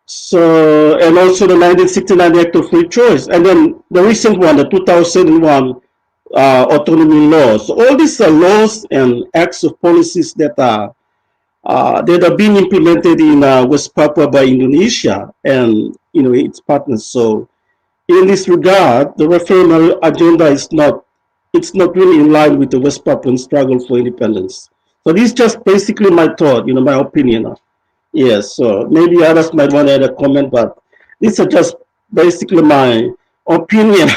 So, and also the 1969 Act of Free Choice, and then the recent one, the 2001 Autonomy laws. So all these are laws and acts of policies that are being implemented in West Papua by Indonesia and its partners. So in this regard, the referendum agenda is not really in line with the West Papuan struggle for independence. So this is just basically my thought, my opinion. Yes, so maybe others might want to add a comment, but these are just basically my opinion.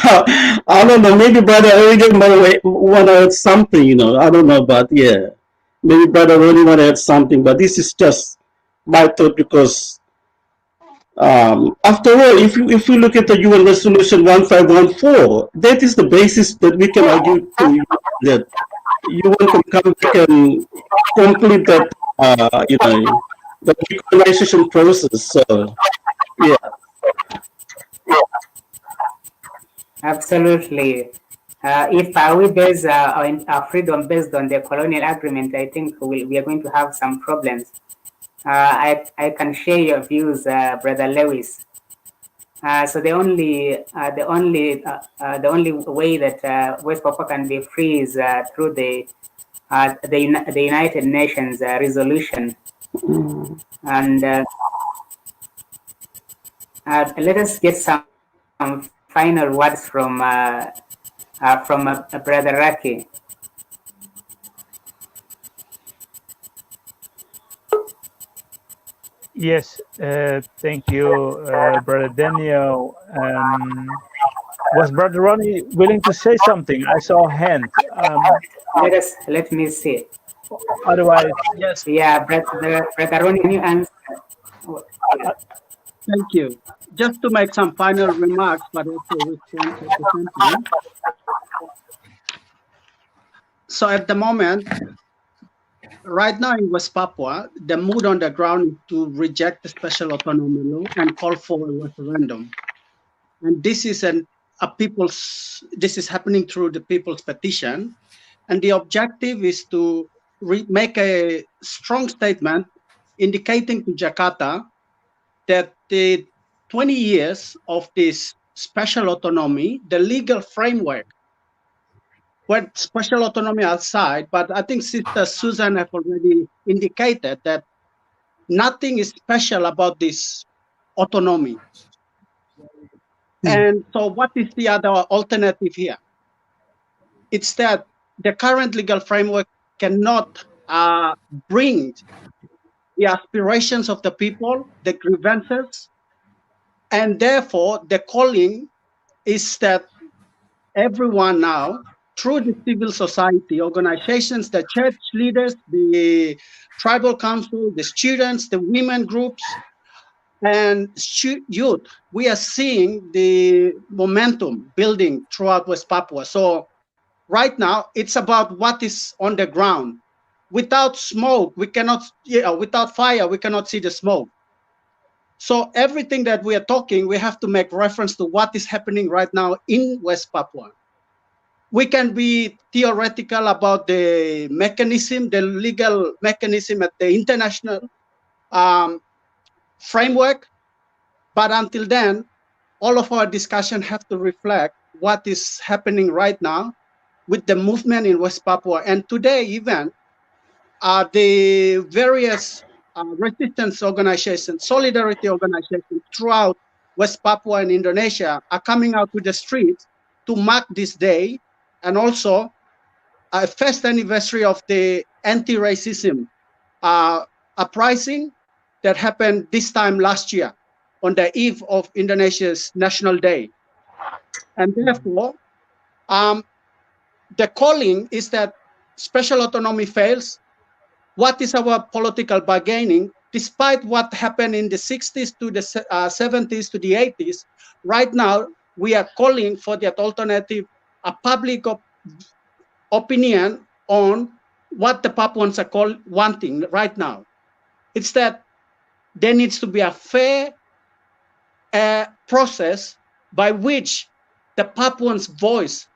I don't know, maybe Brother Regan might want to add something, I don't know, but yeah, maybe Brother Ronnie want to add something, but this is just my thought because after all, if we look at the UN Resolution 1514, that is the basis that we can argue to that UN can come back and complete that, the decolonization process. So, yeah. Absolutely. If we base our freedom based on the colonial agreement, I think we are going to have some problems. I can share your views, Brother Lewis. So the only way that West Papua can be free is through the United Nations resolution. And let us get some final words from Brother Raki. Yes, thank you, Brother Daniel. Was Brother Ronnie willing to say something? I saw a hand. Let me see. Otherwise, yes. Yeah, Brother Ronnie, can you answer? Thank you. Just to make some final remarks, but also respond at the same time. So at the moment, right now in West Papua, the mood on the ground is to reject the special autonomy law and call for a referendum. And this is this is happening through the people's petition. And the objective is to make a strong statement indicating to Jakarta that the 20 years of this special autonomy, the legal framework, what special autonomy aside, but I think Sister Susan have already indicated that nothing is special about this autonomy. And so what is the other alternative here? It's that the current legal framework cannot bring the aspirations of the people, the grievances, and therefore the calling is that everyone now, through the civil society organizations, the church leaders, the tribal council, the students, the women groups, and youth, we are seeing the momentum building throughout West Papua. So right now, it's about what is on the ground. Without smoke, we cannot, without fire, we cannot see the smoke. So everything that we are talking, we have to make reference to what is happening right now in West Papua. We can be theoretical about the mechanism, the legal mechanism at the international framework, but until then, all of our discussion have to reflect what is happening right now with the movement in West Papua. And today, even the various resistance organizations, solidarity organizations throughout West Papua and Indonesia are coming out to the streets to mark this day, and also a first anniversary of the anti-racism uprising that happened this time last year on the eve of Indonesia's National Day. And therefore, the calling is that special autonomy fails. What is our political bargaining? Despite what happened in the 60s to the 70s to the 80s, right now we are calling for that alternative, a public opinion on what the Papuans are wanting right now. It's that there needs to be a fair process by which the Papuans' voice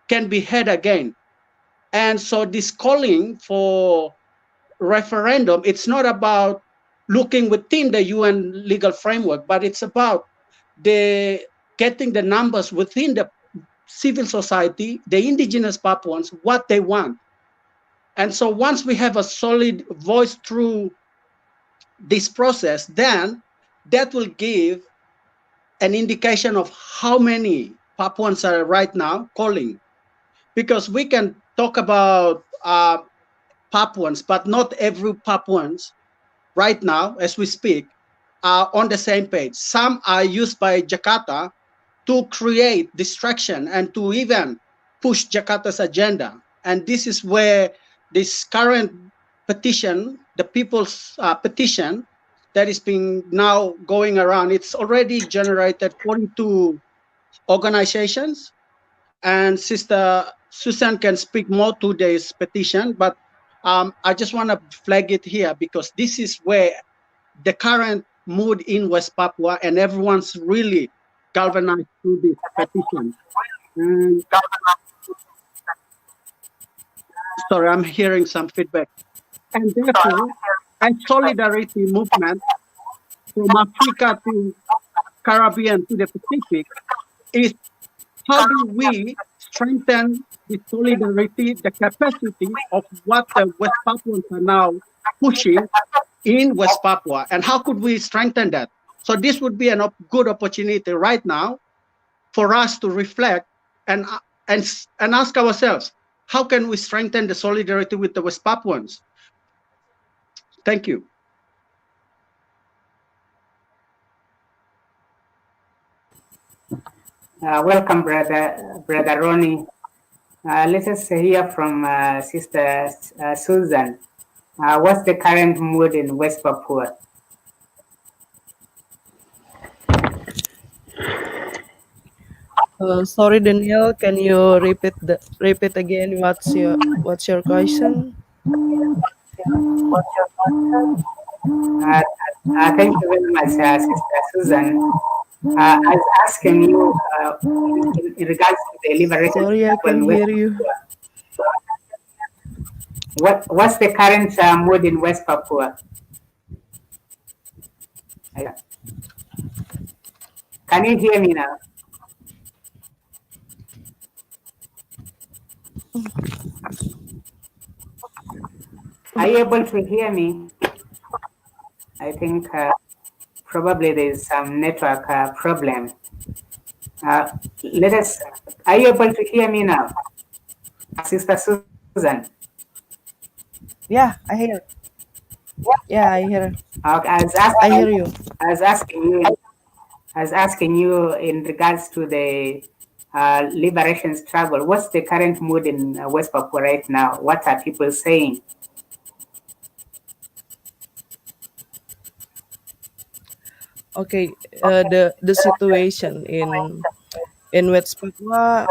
can be heard again. And so this calling for referendum, it's not about looking within the UN legal framework, but it's about getting the numbers within the civil society, the indigenous Papuans, what they want. And so once we have a solid voice through this process, then that will give an indication of how many Papuans are right now calling. Because we can talk about Papuans, but not every Papuans right now, as we speak, are on the same page. Some are used by Jakarta to create distraction and to even push Jakarta's agenda. And this is where this current petition, the people's petition that is being now going around, it's already generated 42 organizations. And Sister Susan can speak more to this petition, but I just want to flag it here because this is where the current mood in West Papua and everyone's really galvanized through this petition. And sorry, I'm hearing some feedback. And therefore, a solidarity movement from Africa to Caribbean to the Pacific is how do we strengthen the solidarity, the capacity of what the West Papuans are now pushing in West Papua, and how could we strengthen that? So this would be a good opportunity right now for us to reflect and ask ourselves, how can we strengthen the solidarity with the West Papuans? Thank you. Welcome, brother Ronnie. Let us hear from Sister Susan. What's the current mood in West Papua? Sorry, Daniel. Can you repeat again? What's your question? Thank you very much, Sister Susan. I was asking you in regards to the liberation. Sorry, I can hear you. What's the current mood in West Papua? Can you hear me now? Are you able to hear me? I think probably there is some network problem. Are you able to hear me now? Sister Susan? Yeah, I hear. Yeah, I hear. Okay, I hear you. I was asking you in regards to the liberation struggle. What's the current mood in West Papua right now? What are people saying? Okay, the situation in West Papua,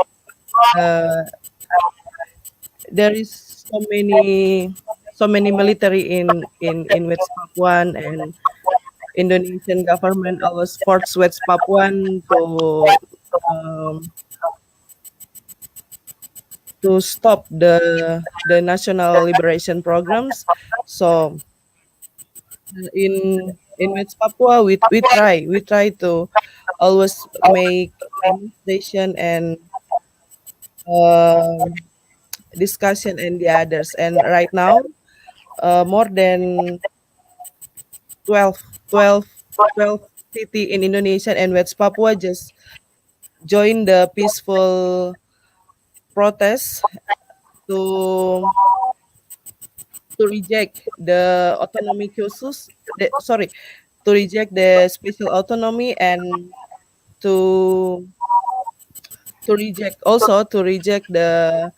there is so many military in West Papuan, and Indonesian government always force West Papuan to stop the national liberation programs. So in West Papua, we try to always make demonstration and discussion and the others. And right now, more than 12 city in Indonesia and West Papua just joined the peaceful protest to reject the autonomy khusus, to reject the special autonomy, and to reject the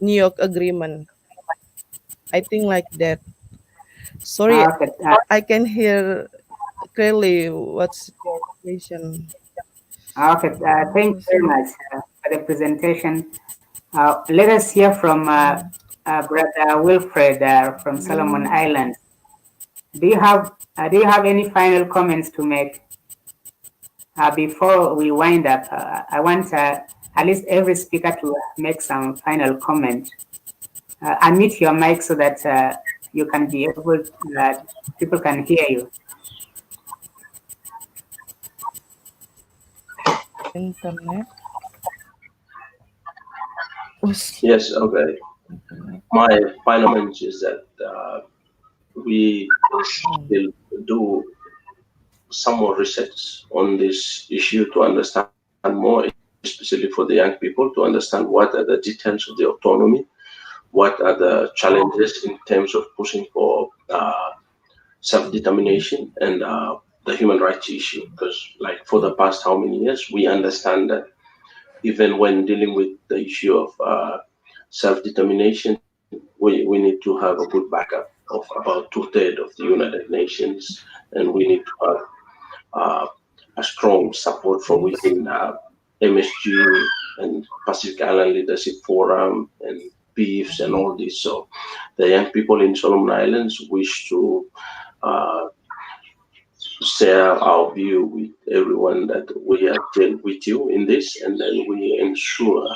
New York Agreement. I think like that. Sorry, I can hear clearly what's your question. Okay, thank you very much for the presentation. Let us hear from Brother Wilfred from Solomon Islands. Do you have any final comments to make before we wind up? I want at least every speaker to make some final comment. Unmute your mic so that you can be able, people can hear you. Internet. Yes, okay. My final message is that we will do some more research on this issue to understand more, especially for the young people, to understand what are the details of the autonomy, what are the challenges in terms of pushing for self-determination and the human rights issue. Because, like, for the past how many years, we understand that even when dealing with the issue of self-determination, we need to have a good backup of about 2/3 of the United Nations, and we need to have a strong support from within MSG and Pacific Island Leadership Forum and PIFs and all this. So the young people in Solomon Islands wish to share our view with everyone that we are still with you in this, and then we ensure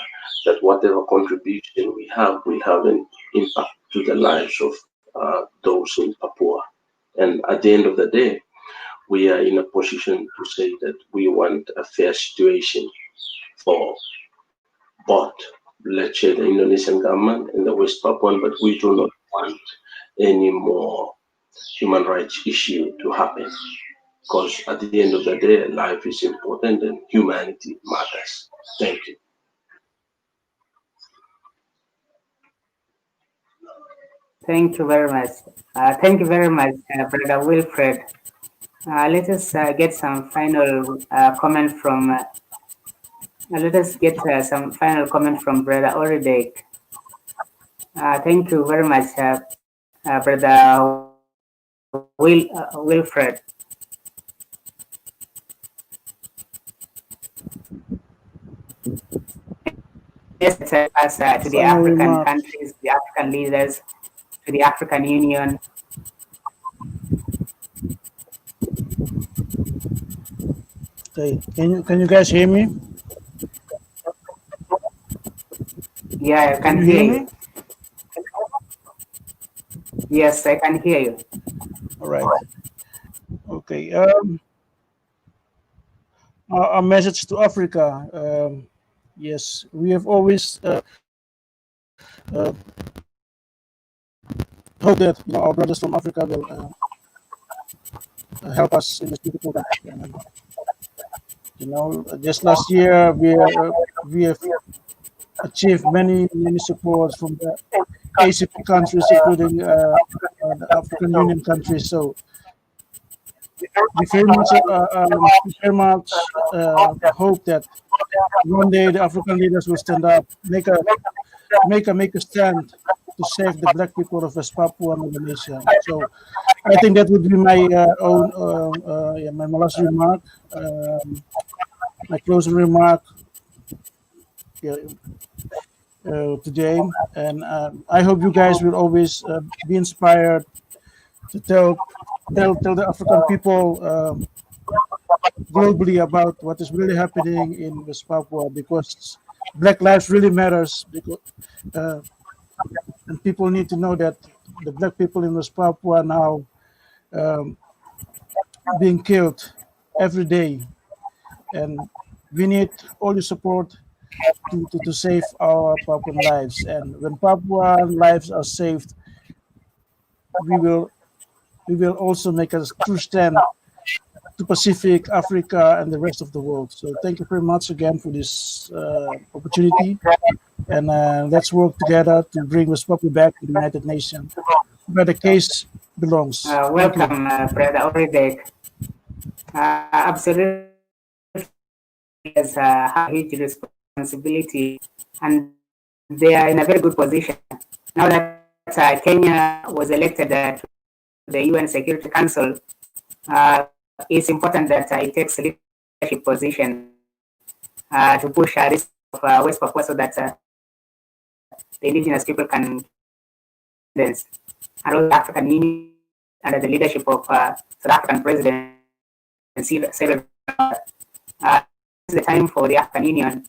that whatever contribution we have an impact to the lives of those in Papua. And at the end of the day, we are in a position to say that we want a fair situation for both, let's say, the Indonesian government and the West Papuan, but we do not want any more human rights issue to happen. Because at the end of the day, life is important and humanity matters. Thank you. Thank you very much. Thank you very much, Brother Wilfred. Let us get some final comment from. Let us get some final comment from Brother Oridek. Thank you very much, Brother Wilfred. Yes, us to the African countries, the African leaders, to the African Union. Okay, can you guys hear me? Yeah, I can hear you. Yes, I can hear you. All right. Okay. A message to Africa. Yes, we have always hope that our brothers from Africa will help us in this difficult time. Just last year we have achieved many supports from the ACP countries, including the African Union countries. So we very much hope that one day the African leaders will stand up, make a stand to save the Black people of West Papua and Indonesia. So I think that would be my my last remark, my closing remark today. And I hope you guys will always be inspired to tell the African people globally about what is really happening in West Papua, because Black lives really matters. Because and people need to know that the Black people in West Papua are now being killed every day, and we need all your support to save our Papuan lives. And when Papuan lives are saved, we will also make a true stand to Pacific, Africa, and the rest of the world. So thank you very much again for this opportunity, and let's work together to bring West Papua back to the United Nations, where the case belongs. Welcome, Brother Oridek. Absolutely, has a huge responsibility, and they are in a very good position. Now that Kenya was elected to the UN Security Council, it's important that it takes a leadership position to push this of West Papua so that the indigenous people can dance. And also the African Union, under the leadership of South African President Cyril, this is the time for the African Union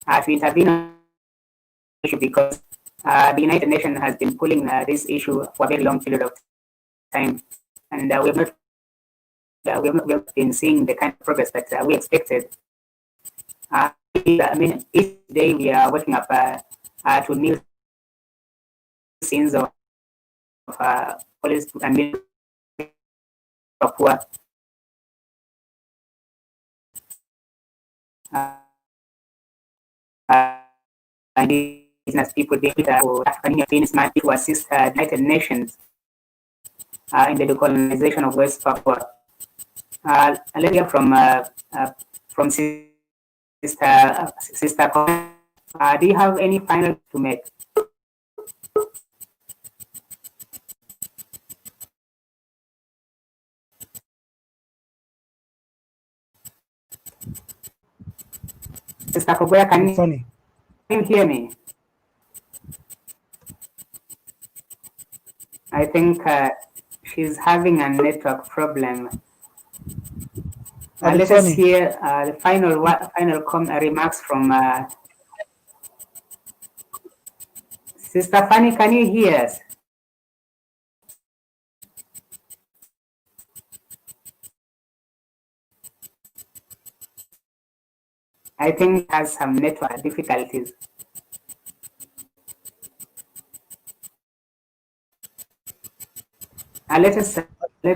to intervene on the issue, because the United Nations has been pulling this issue for a very long period of time, and we have not been seeing the kind of progress that we expected. I mean, each day we are waking up to new scenes of police and Papua. And indigenous people data for African Union to assist the United Nations in the decolonization of West Papua. Let's hear from Sister Colin. Do you have any final to make? Sister Kogoya, can you hear me? I think she's having a network problem. Let us hear the final remarks from Sister Fanny. Can you hear us? I think has some network difficulties. Let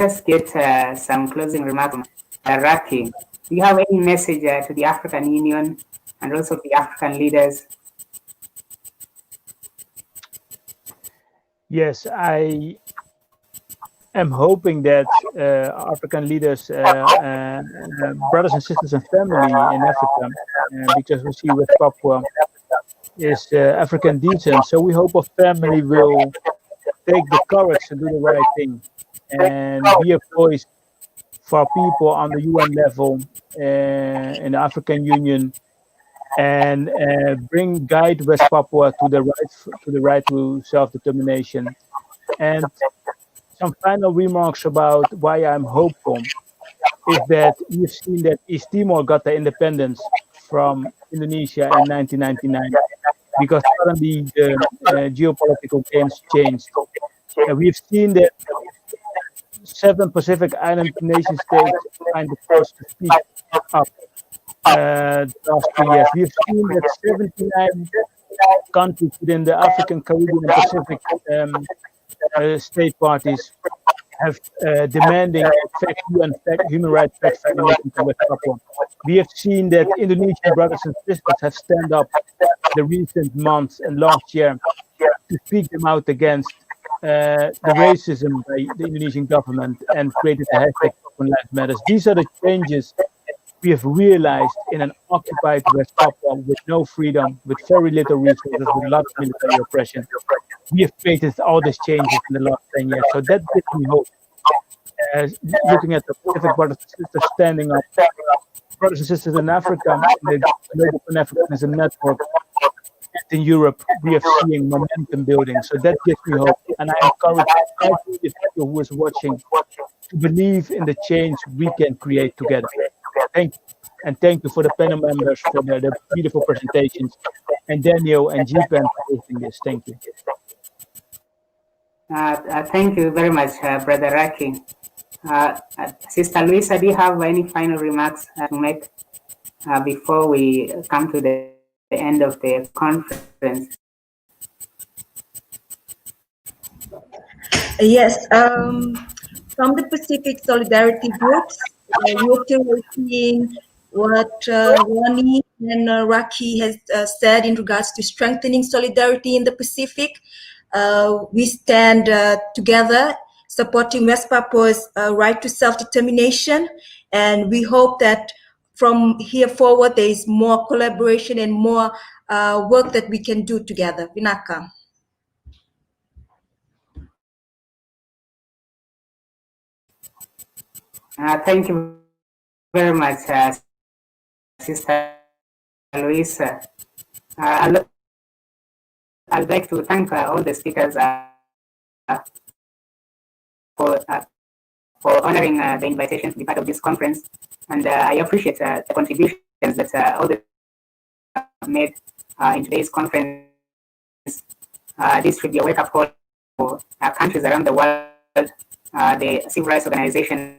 us get some closing remarks from Raki. Do you have any message to the African Union and also the African leaders? Yes, I am hoping that African leaders, brothers and sisters and family in Africa, because we see West Papua is African descent, so we hope a family will take the courage to do the right thing and be a voice for people on the UN level, in the African Union, and guide West Papua to the right to self-determination. And some final remarks about why I'm hopeful is that we've seen that East Timor got the independence from Indonesia in 1999 because suddenly the geopolitical games changed. We've seen that 7 Pacific Island nation states find the force to speak up the last 2 years. We've seen that 79 countries within the African, Caribbean, and Pacific state parties have demanding UN human rights fact-finding to West Papua. We have seen that Indonesian brothers and sisters have stand up the recent months and last year to speak them out against the racism by the Indonesian government and created the hashtag Papuan Lives Matters. These are the changes we have realized in an occupied West Papua with no freedom, with very little resources, with a lot of military oppression. We have created all these changes in the last 10 years. So that gives me hope. Looking at the Pacific brothers and sisters standing up, brothers and sisters in Africa, the global Pan Africanism Network, and in Europe, we are seeing momentum building. So that gives me hope. And I encourage every individual who is watching to believe in the change we can create together. Thank you. And thank you for the panel members for their beautiful presentations. And Daniel and G-Pen for hosting this. Thank you. Thank you very much, Brother Raki. Sister Luisa, do you have any final remarks to make before we come to the end of the conference? Yes, from the Pacific Solidarity groups, we're still seeing what Ronnie and Raki has said in regards to strengthening solidarity in the Pacific. We stand together supporting West Papua's right to self-determination, and we hope that from here forward there is more collaboration and more work that we can do together. Vinaka. Thank you very much, Sister Luisa. I'd like to thank all the speakers for honoring the invitation to be part of this conference, and I appreciate the contributions that all the made in today's conference. This should be a wake-up call for countries around the world, the civil rights organizations,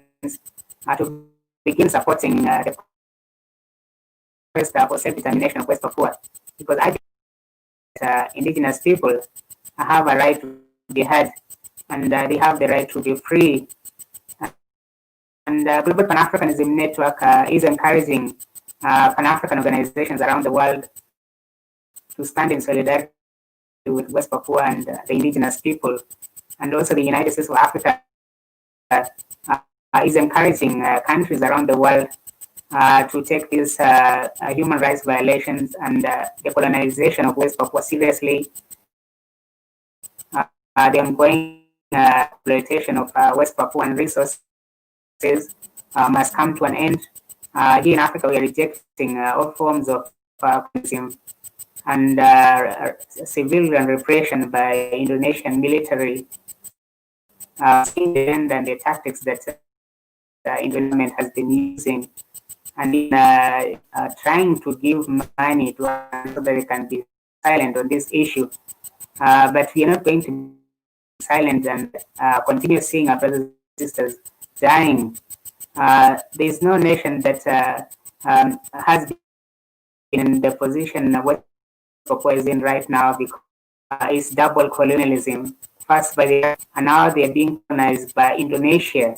to begin supporting the quest for self-determination of West Papua, because I think that indigenous people have a right to be heard, and they have the right to be free. And Global Pan Africanism Network is encouraging Pan African organizations around the world to stand in solidarity with West Papua and the indigenous people. And also the United States of Africa is encouraging countries around the world to take these human rights violations and the colonization of West Papua seriously. The ongoing exploitation of West Papuan resources must come to an end. Here in Africa, we are rejecting all forms of colonialism and civilian repression by Indonesian military, seeing the end and the tactics that the Indonesian government has been using, and in trying to give money to us so that they can be silent on this issue. But we are not going to be silent and continue seeing our brothers and sisters dying. There is no nation that has been in the position West Papua is in right now because it's double colonialism. First by the and now they are being colonized by Indonesia,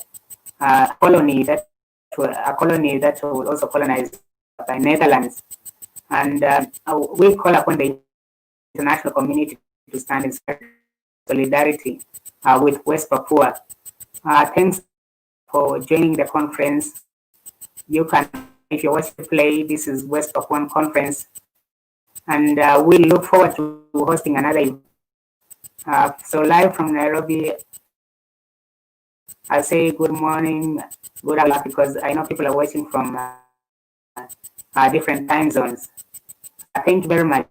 a colony that will also colonize by Netherlands. And we call upon the international community to stand in solidarity with West Papua. Thanks for joining the conference. You can, if you watch the play, this is West Papuan Conference, and we look forward to hosting another event. So live from Nairobi, I'll say good morning, good afternoon, because I know people are watching from different time zones. Thank you very much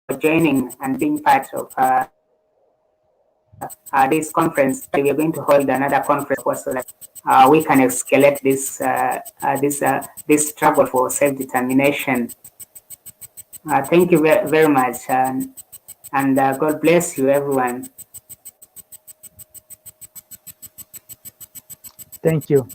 for joining and being part of this conference. We are going to hold another conference so that we can escalate this struggle for self-determination. Thank you very much, and God bless you, everyone. Thank you.